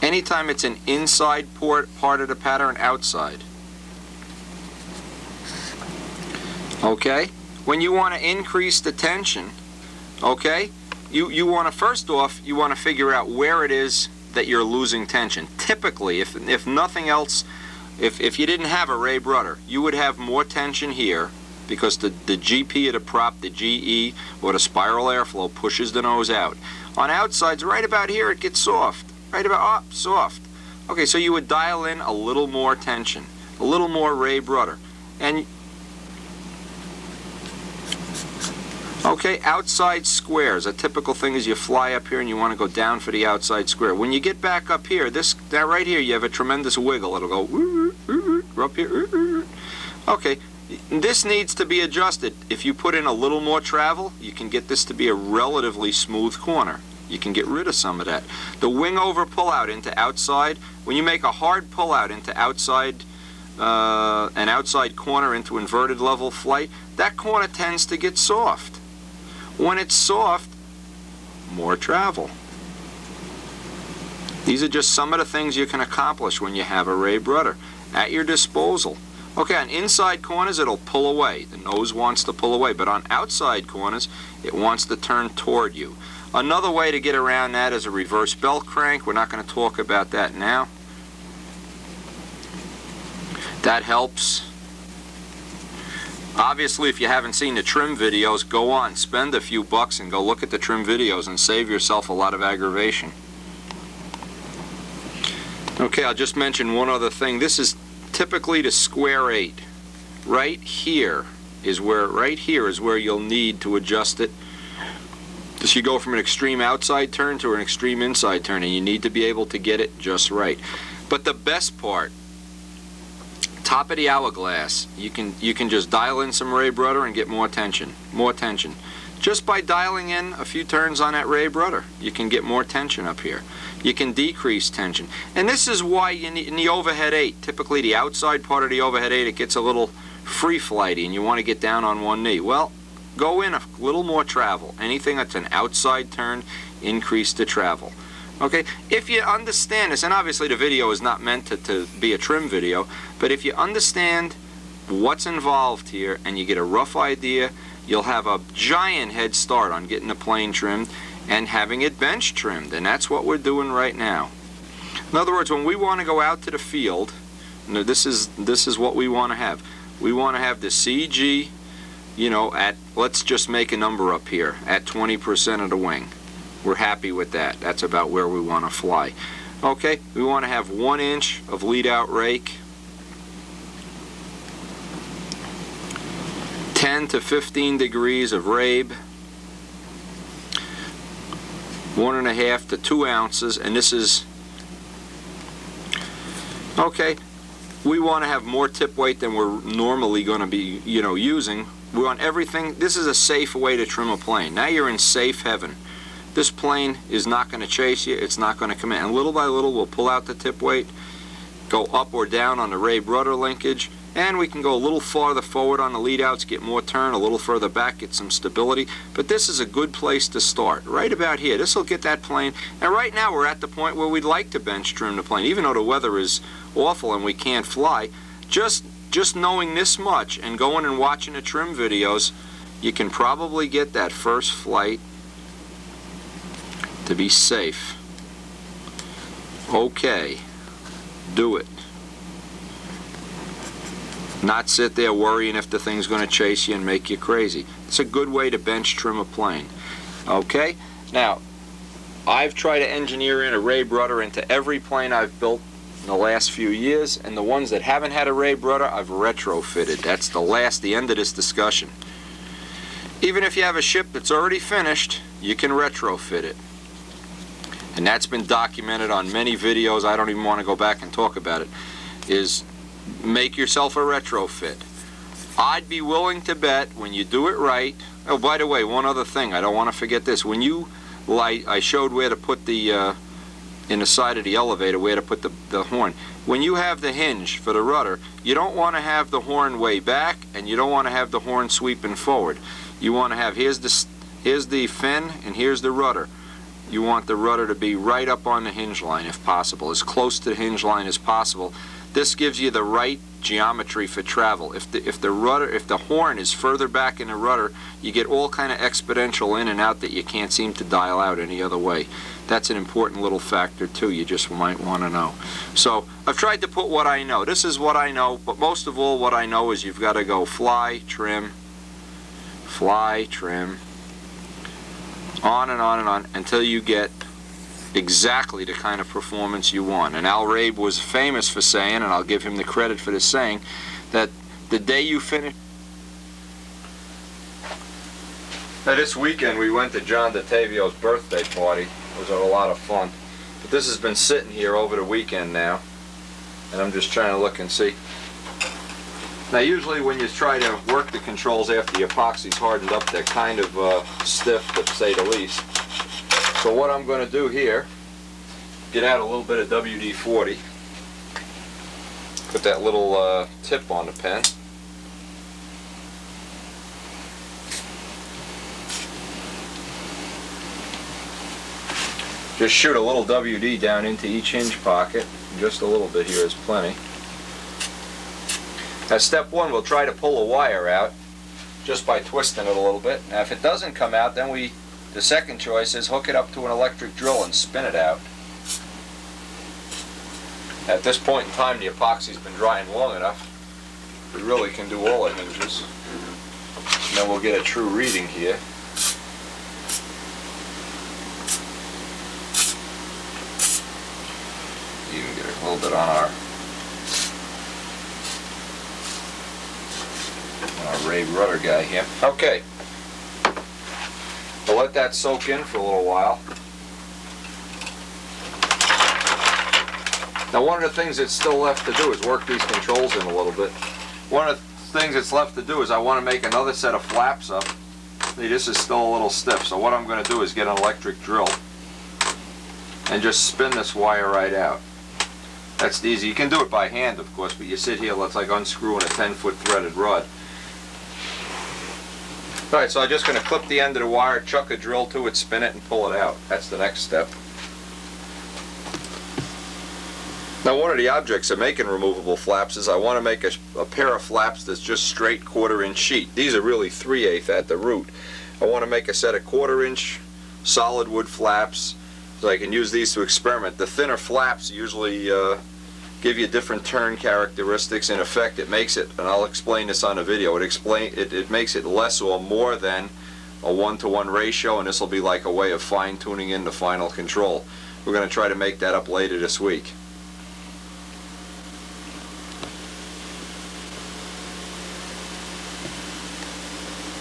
S1: Anytime it's an inside part of the pattern, outside. Okay? When you want to increase the tension, okay, you want to, first off, you want to figure out where it is that you're losing tension. Typically, if nothing else, if you didn't have a ray rudder, you would have more tension here because the GP of the prop, the GE, or the spiral airflow pushes the nose out. On outsides, right about here, it gets soft. Right about, soft. Okay, so you would dial in a little more tension, a little more ray rudder. And, okay, outside squares. A typical thing is you fly up here and you want to go down for the outside square. When you get back up here, that right here, you have a tremendous wiggle. It'll go, up here, okay. This needs to be adjusted. If you put in a little more travel, you can get this to be a relatively smooth corner. You can get rid of some of that. The wing over pullout into outside, when you make a hard pullout into outside, an outside corner into inverted level flight, that corner tends to get soft. When it's soft, more travel. These are just some of the things you can accomplish when you have a ray rudder at your disposal. Okay, on inside corners, it'll pull away. The nose wants to pull away, but on outside corners, it wants to turn toward you. Another way to get around that is a reverse belt crank. We're not going to talk about that now. That helps. Obviously, if you haven't seen the trim videos, go on, spend a few bucks and go look at the trim videos and save yourself a lot of aggravation. Okay, I'll just mention one other thing. This is typically the square 8. Right here is where you'll need to adjust it. So you go from an extreme outside turn to an extreme inside turn, and you need to be able to get it just right. But the best part, top of the hourglass, you can just dial in some ray rudder and get more tension. Just by dialing in a few turns on that ray rudder, you can get more tension up here. You can decrease tension. And this is why in the overhead 8, typically the outside part of the overhead 8, it gets a little free flighty and you want to get down on one knee. Well, go in a little more travel. Anything that's an outside turn, increase the travel. Okay, if you understand this, and obviously the video is not meant to be a trim video, but if you understand what's involved here and you get a rough idea, you'll have a giant head start on getting the plane trimmed and having it bench trimmed, and that's what we're doing right now. In other words, when we want to go out to the field, this is what we want to have. We want to have the CG, you know, at, let's just make a number up here, at 20% of the wing. We're happy with that. That's about where we want to fly. Okay, we want to have 1 inch of lead out rake, 10 to 15 degrees of rabe, 1.5 to 2 ounces, and this is, okay, we want to have more tip weight than we're normally going to be, you know, using. We want everything. This is a safe way to trim a plane. Now you're in safe heaven. This plane is not going to chase you. It's not going to come in. And little by little, we'll pull out the tip weight, go up or down on the ray rudder linkage, and we can go a little farther forward on the lead outs, get more turn, a little further back, get some stability. But this is a good place to start, right about here. This will get that plane. And right now we're at the point where we'd like to bench trim the plane, even though the weather is awful and we can't fly. Just knowing this much and going and watching the trim videos, you can probably get that first flight to be safe. Okay, do it. Not sit there worrying if the thing's going to chase you and make you crazy. It's a good way to bench trim a plane. Okay? Now, I've tried to engineer in a ray rudder into every plane I've built in the last few years, and the ones that haven't had a ray rudder, I've retrofitted. That's the end of this discussion. Even if you have a ship that's already finished, you can retrofit it. And that's been documented on many videos. I don't even want to go back and talk about it. Is make yourself a retrofit. I'd be willing to bet when you do it right. Oh, by the way, one other thing, I don't want to forget this. When you light, I showed where to put the in the side of the elevator, where to put the horn. When you have the hinge for the rudder, you don't want to have the horn way back and you don't want to have the horn sweeping forward. you want to have, here's the fin and here's the rudder. You want the rudder to be right up on the hinge line if possible, as close to the hinge line as possible. This gives you the right geometry for travel. If the horn is further back in the rudder, you get all kind of exponential in and out that you can't seem to dial out any other way. That's an important little factor too, you just might want to know. So I've tried to put what I know. This is what I know, but most of all what I know is you've got to go fly, trim, on and on and on until you get exactly the kind of performance you want. And Al Rabe was famous for saying, and I'll give him the credit for this saying, that the day you finish... Now this weekend we went to John DeTavio's birthday party. It was a lot of fun. But this has been sitting here over the weekend now, and I'm just trying to look and see. Now usually when you try to work the controls after the epoxy's hardened up, they're kind of stiff, to say the least. So what I'm going to do here, get out a little bit of WD-40, put that little tip on the pen. Just shoot a little WD down into each hinge pocket. Just a little bit here is plenty. Now step one, we'll try to pull a wire out just by twisting it a little bit. Now if it doesn't come out, then the second choice is hook it up to an electric drill and spin it out. At this point in time, the epoxy's been drying long enough. We really can do all the hinges. And then we'll get a true reading here. Even get a little bit on our Rabe rudder guy here. Okay. We'll let that soak in for a little while. Now one of the things that's still left to do is work these controls in a little bit. One of the things that's left to do is I want to make another set of flaps up. See, this is still a little stiff, so what I'm going to do is get an electric drill and just spin this wire right out. That's easy. You can do it by hand, of course, but you sit here, it's like unscrewing a 10-foot threaded rod. Alright, so I'm just going to clip the end of the wire, chuck a drill to it, spin it, and pull it out. That's the next step. Now one of the objects of making removable flaps is I want to make a pair of flaps that's just straight 1/4-inch sheet. These are really 3/8 at the root. I want to make a set of 1/4-inch solid wood flaps so I can use these to experiment. The thinner flaps usually give you different turn characteristics. In effect, it makes it, and I'll explain this on a video, it makes it less or more than a 1-to-1 ratio, and this will be like a way of fine-tuning in the final control. We're going to try to make that up later this week.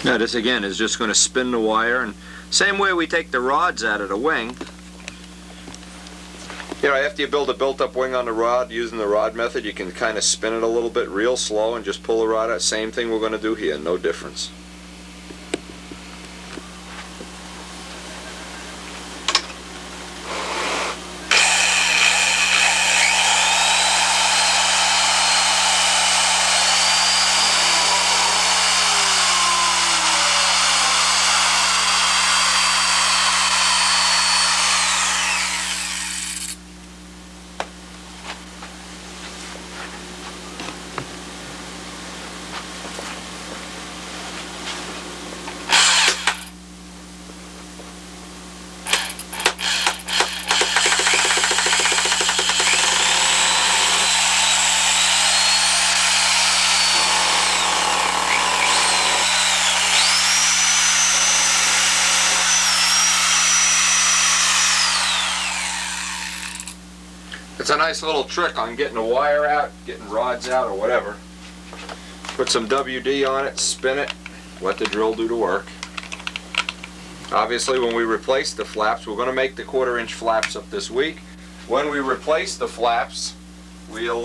S1: Now this again is just going to spin the wire, and same way we take the rods out of the wing. You know, after you build a built-up wing on the rod, using the rod method, you can kind of spin it a little bit real slow and just pull the rod out. Same thing we're going to do here, no difference. It's a nice little trick on getting a wire out, getting rods out, or whatever. Put some WD on it, spin it, let the drill do the work. Obviously when we replace the flaps, we're going to make the 1/4-inch flaps up this week. When we replace the flaps, we'll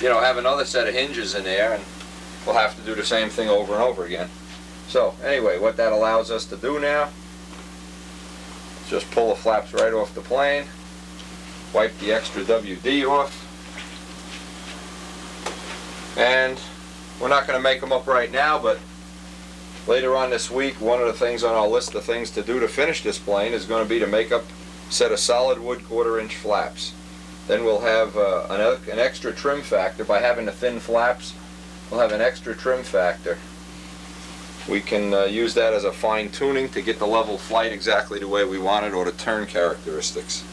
S1: have another set of hinges in there, and we'll have to do the same thing over and over again. So anyway, what that allows us to do now, just pull the flaps right off the plane. Wipe the extra WD off, and we're not going to make them up right now, but Later on this week, one of the things on our list of things to do to finish this plane is going to be to make up a set of solid wood 1/4 inch flaps. Then we'll have an extra trim factor. By having the thin flaps, we'll have an extra trim factor. We can use that as a fine tuning to get the level flight exactly the way we want it, or the turn characteristics.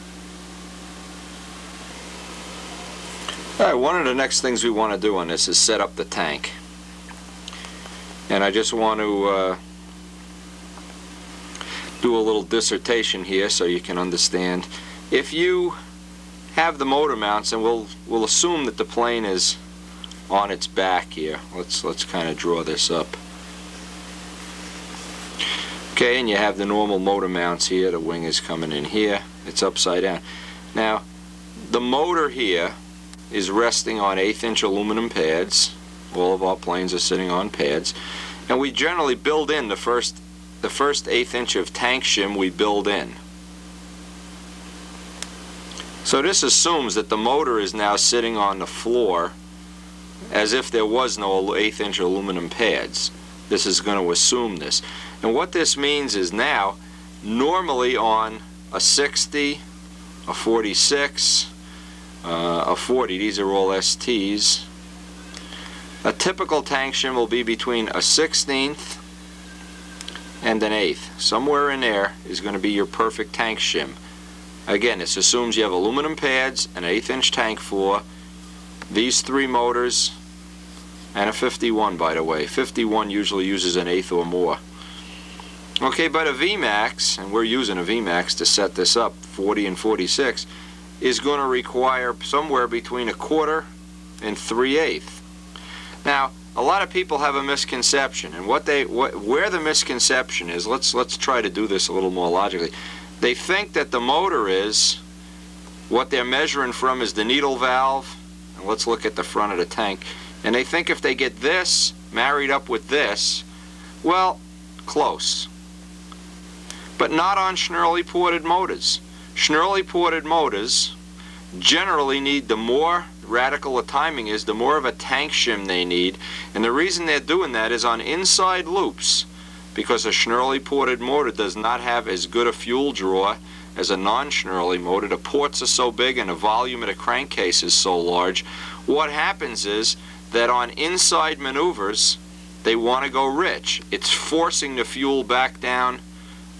S1: Alright, one of the next things we want to do on this is set up the tank. And I just want to do a little dissertation here so you can understand. If you have the motor mounts, and we'll assume that the plane is on its back here. Let's kind of draw this up. Okay, and you have the normal motor mounts here. The wing is coming in here. It's upside down. Now, the motor here is resting on 1/8 inch aluminum pads. All of our planes are sitting on pads, and we generally build in the first 1/8 inch of tank shim we build in. So this assumes that the motor is now sitting on the floor as if there was no 1/8 inch aluminum pads. This is going to assume this. And what this means is now, normally on a 60, a 46, a 40, these are all STs, a typical tank shim will be between a 1/16 and an 1/8. Somewhere in there is going to be your perfect tank shim. Again, this assumes you have aluminum pads, an 1/8 inch tank floor, these 3 motors, and a 51, by the way. 51 usually uses an 1/8 or more. Okay, but a VMAX, and we're using a VMAX to set this up, 40 and 46, is going to require somewhere between 1/4 and 3/8. Now, a lot of people have a misconception, and where the misconception is, let's try to do this a little more logically. They think that the motor is, what they're measuring from is the needle valve, and let's look at the front of the tank, and they think if they get this married up with this, well, close. But not on Schnurly ported motors. Schnurly ported motors generally need, the more radical the timing is, the more of a tank shim they need, and the reason they're doing that is on inside loops, because a Schnurly ported motor does not have as good a fuel draw as a non-Schnurly motor. The ports are so big and the volume of the crankcase is so large. What happens is that on inside maneuvers they want to go rich. It's forcing the fuel back down,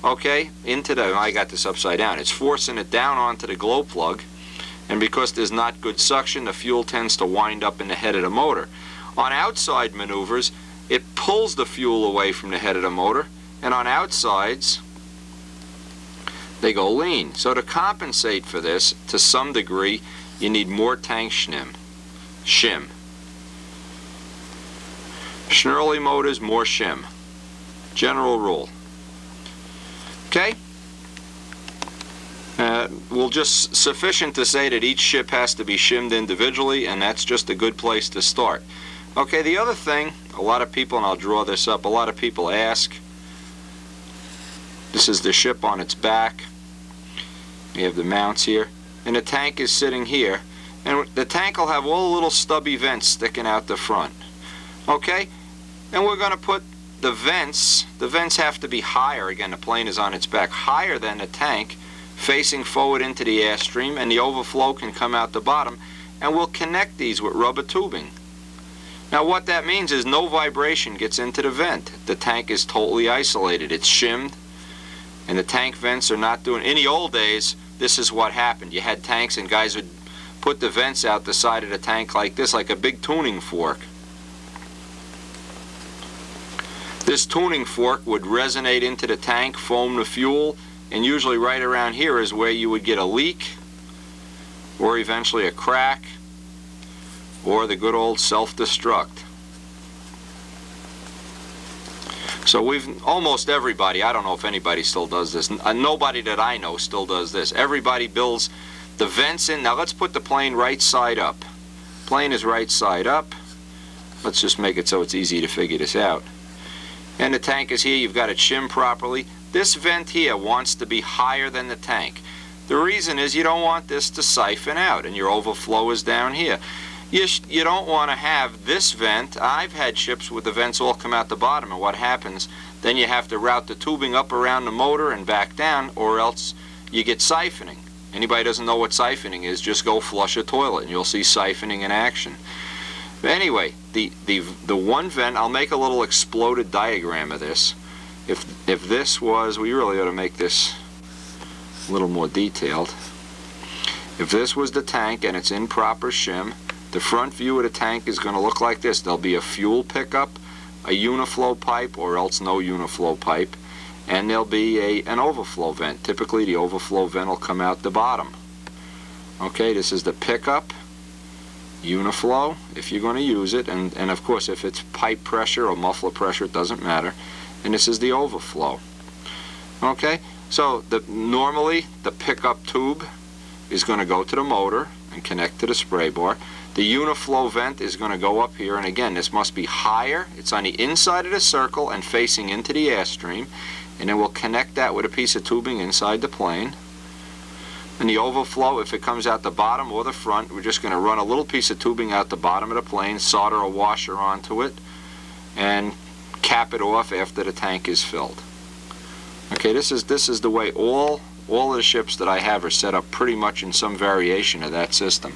S1: okay, into the, I got this upside down, it's forcing it down onto the glow plug, and because there's not good suction, the fuel tends to wind up in the head of the motor. On outside maneuvers, it pulls the fuel away from the head of the motor, and on outsides they go lean. So to compensate for this to some degree, you need more tank shim. Schnurly motors, more shim. General rule. Okay? Well, just sufficient to say that each ship has to be shimmed individually, and that's just a good place to start. Okay, the other thing, a lot of people, and I'll draw this up, a lot of people ask, this is the ship on its back, we have the mounts here, and the tank is sitting here, and the tank will have all the little stubby vents sticking out the front. Okay, and we're going to put the vents have to be higher, again the plane is on its back, higher than the tank, facing forward into the airstream, and the overflow can come out the bottom, and we'll connect these with rubber tubing. Now what that means is no vibration gets into the vent. The tank is totally isolated. It's shimmed, and the tank vents are not doing, in the old days this is what happened. You had tanks and guys would put the vents out the side of the tank like this, like a big tuning fork. This tuning fork would resonate into the tank, foam the fuel, and usually right around here is where you would get a leak, or eventually a crack, or the good old self-destruct. So almost everybody, I don't know if anybody still does this, nobody that I know still does this. Everybody builds the vents in. Now let's put the plane right side up. Plane is right side up. Let's just make it so it's easy to figure this out. And the tank is here, you've got it shimmed properly. This vent here wants to be higher than the tank. The reason is you don't want this to siphon out, and your overflow is down here. You don't want to have this vent. I've had ships where the vents all come out the bottom, and what happens, then you have to route the tubing up around the motor and back down, or else you get siphoning. Anybody doesn't know what siphoning is, just go flush a toilet and you'll see siphoning in action. But anyway, the one vent, I'll make a little exploded diagram of this. If this was, we really ought to make this a little more detailed. If this was the tank and it's in proper shim, the front view of the tank is going to look like this. There'll be a fuel pickup, a uniflow pipe, or else no uniflow pipe, and there'll be an overflow vent. Typically the overflow vent will come out the bottom. Okay, this is the pickup, uniflow, if you're going to use it, and of course if it's pipe pressure or muffler pressure, it doesn't matter. And this is the overflow. Okay, so normally the pickup tube is going to go to the motor and connect to the spray bar. The uniflow vent is going to go up here, and again, this must be higher. It's on the inside of the circle and facing into the airstream, and then we'll connect that with a piece of tubing inside the plane. And the overflow, if it comes out the bottom or the front, we're just going to run a little piece of tubing out the bottom of the plane, solder a washer onto it, and cap it off after the tank is filled. Okay, this is the way all of the ships that I have are set up, pretty much in some variation of that system.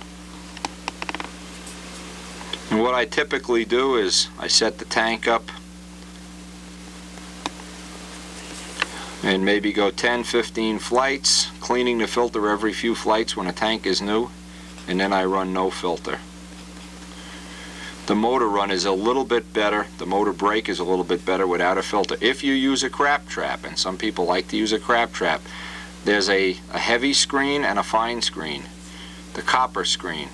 S1: And what I typically do is I set the tank up and maybe go 10-15 flights, cleaning the filter every few flights when a tank is new, and then I run no filter. The motor run is a little bit better, the motor brake is a little bit better without a filter. If you use a crap trap, and some people like to use a crap trap, there's a heavy screen and a fine screen. The copper screen.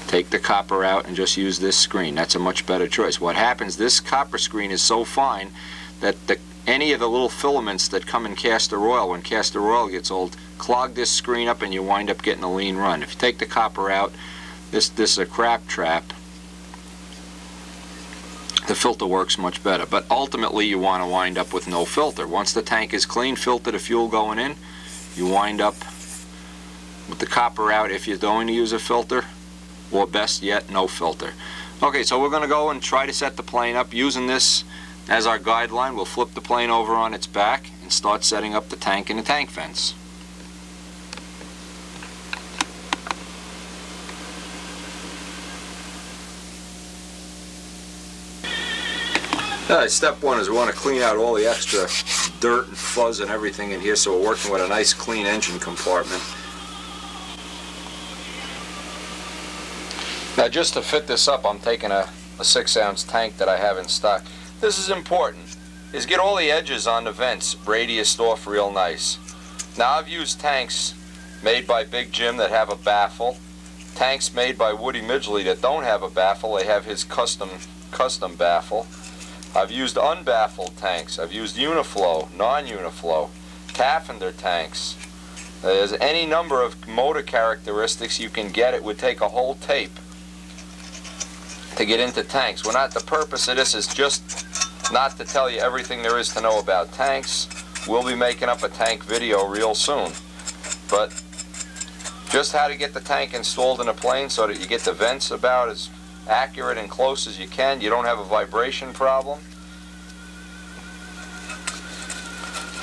S1: Take the copper out and just use this screen. That's a much better choice. What happens, this copper screen is so fine that any of the little filaments that come in castor oil, when castor oil gets old, clog this screen up and you wind up getting a lean run. If you take the copper out, this is a crap trap, the filter works much better. But ultimately you want to wind up with no filter. Once the tank is clean, filter the fuel going in, you wind up with the copper out if you're going to use a filter, or best yet, no filter. Okay, so we're going to go and try to set the plane up using this as our guideline. We'll flip the plane over on its back and start setting up the tank and the tank vents. Step one is we want to clean out all the extra dirt and fuzz and everything in here, so we're working with a nice clean engine compartment. Now, just to fit this up, I'm taking a 6-ounce tank that I have in stock. This is important, is get all the edges on the vents radiused off real nice. Now, I've used tanks made by Big Jim that have a baffle, tanks made by Woody Midgley that don't have a baffle, they have his custom baffle. I've used unbaffled tanks, I've used uniflow, non-uniflow, taffender tanks. There's any number of motor characteristics you can get. It would take a whole tape to get into tanks. The purpose of this is just not to tell you everything there is to know about tanks. We'll be making up a tank video real soon. But just how to get the tank installed in a plane so that you get the vents about as accurate and close as you can. You don't have a vibration problem.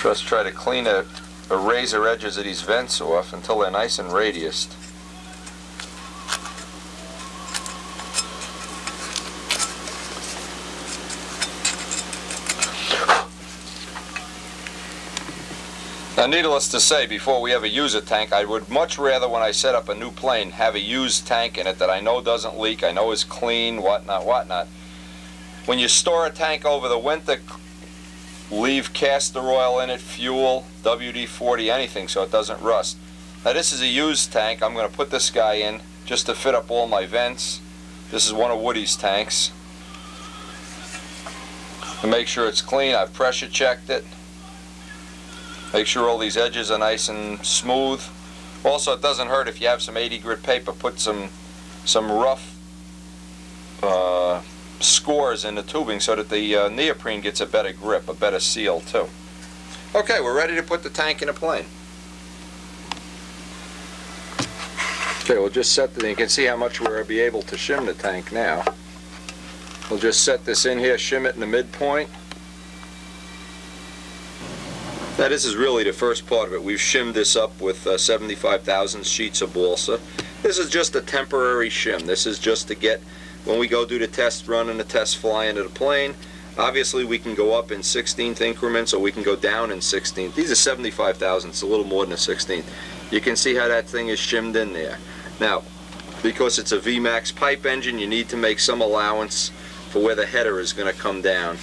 S1: Just try to clean the razor edges of these vents off until they're nice and radiused. Now, needless to say, before we ever use a tank, I would much rather, when I set up a new plane, have a used tank in it that I know doesn't leak, I know is clean, whatnot. When you store a tank over the winter, leave castor oil in it, fuel, WD-40, anything, so it doesn't rust. Now, this is a used tank. I'm going to put this guy in just to fit up all my vents. This is one of Woody's tanks. To make sure it's clean, I've pressure checked it. Make sure all these edges are nice and smooth. Also, it doesn't hurt if you have some 80 grit paper. Put some rough scores in the tubing so that the neoprene gets a better grip, a better seal too. Okay, we're ready to put the tank in a plane. Okay, we'll just set the, you can see how much we'll be able to shim the tank now. We'll just set this in here, shim it in the midpoint. Now this is really the first part of it. We've shimmed this up with 75,000 sheets of balsa. This is just a temporary shim. This is just to get, when we go do the test run and the test fly into the plane, obviously we can go up in 16th increments or we can go down in 16th. These are 75,000, it's a little more than a 16th. You can see how that thing is shimmed in there. Now, because it's a VMAX pipe engine, you need to make some allowance for where the header is going to come down.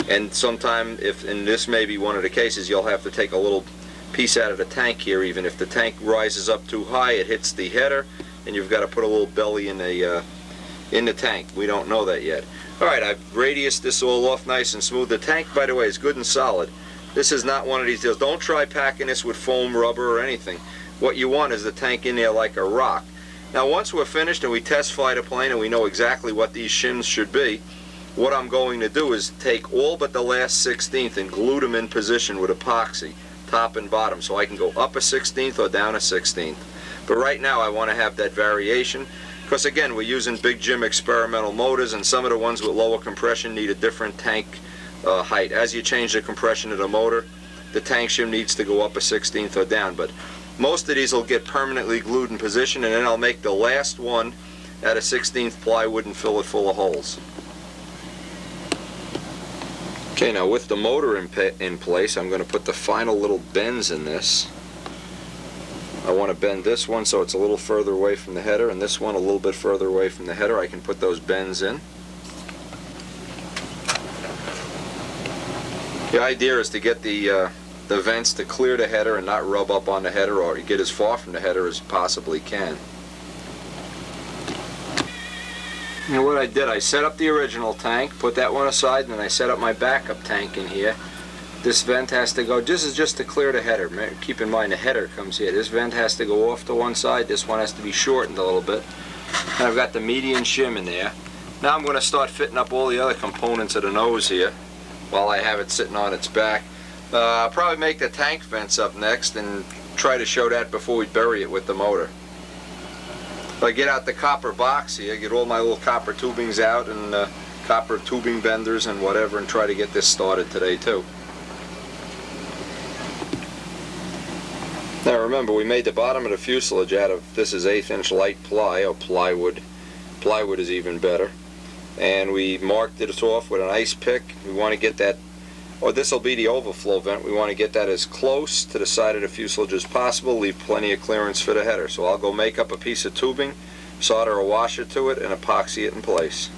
S1: And sometime, and this may be one of the cases, you'll have to take a little piece out of the tank here. Even if the tank rises up too high, it hits the header, and you've got to put a little belly in the tank. We don't know that yet. Alright, I've radiused this all off nice and smooth. The tank, by the way, is good and solid. This is not one of these deals. Don't try packing this with foam, rubber, or anything. What you want is the tank in there like a rock. Now once we're finished and we test fly the plane and we know exactly what these shims should be, what I'm going to do is take all but the last 16th and glue them in position with epoxy, top and bottom, so I can go up a 16th or down a 16th. But right now I want to have that variation, because again, we're using Big Jim experimental motors, and some of the ones with lower compression need a different tank height. As you change the compression of the motor, the tank shim needs to go up a 16th or down. But most of these will get permanently glued in position, and then I'll make the last one out of 16th plywood and fill it full of holes. Okay, now with the motor in place, I'm going to put the final little bends in this. I want to bend this one so it's a little further away from the header, and this one a little bit further away from the header. I can put those bends in. The idea is to get the vents to clear the header and not rub up on the header, or get as far from the header as you possibly can. And what I did, I set up the original tank, put that one aside, and then I set up my backup tank in here. This vent has to go, this is just to clear the header. Keep in mind the header comes here. This vent has to go off to one side, this one has to be shortened a little bit. And I've got the median shim in there. Now I'm going to start fitting up all the other components of the nose here while I have it sitting on its back. I'll probably make the tank vents up next and try to show that before we bury it with the motor. I get out the copper box here, get all my little copper tubings out and copper tubing benders and whatever, and try to get this started today too. Now remember, we made the bottom of the fuselage out of, this is 1/8 inch light ply, or plywood. Plywood is even better. And we marked it off with an ice pick. We want to get that, or this will be the overflow vent, we want to get that as close to the side of the fuselage as possible, leave plenty of clearance for the header. So I'll go make up a piece of tubing, solder a washer to it, and epoxy it in place.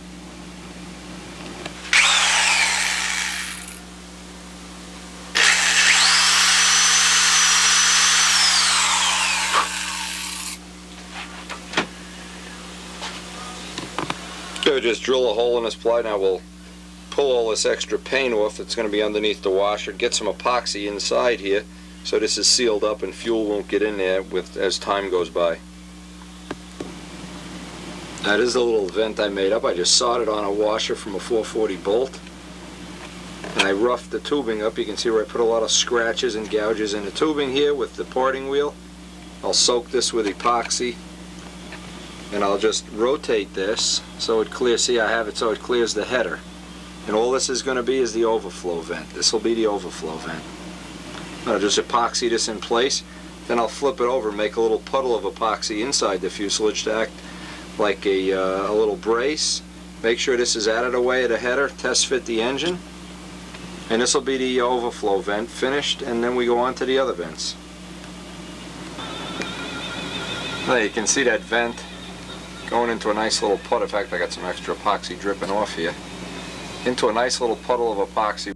S1: So just drill a hole in this ply. Now we'll pull all this extra paint off that's going to be underneath the washer, get some epoxy inside here so this is sealed up and fuel won't get in there as time goes by. Now this is a little vent I made up. I just soldered on a washer from a 440 bolt, and I roughed the tubing up. You can see where I put a lot of scratches and gouges in the tubing here with the parting wheel. I'll soak this with epoxy, and I'll just rotate this so it clears. See, I have it so it clears the header. And all this is going to be is the overflow vent. This will be the overflow vent. I'll just epoxy this in place, then I'll flip it over and make a little puddle of epoxy inside the fuselage to act like a little brace. Make sure this is out of the way of the header, test fit the engine, and this will be the overflow vent finished, and then we go on to the other vents. Now you can see that vent going into a nice little puddle. In fact, I got some extra epoxy dripping off here. Into a nice little puddle of epoxy.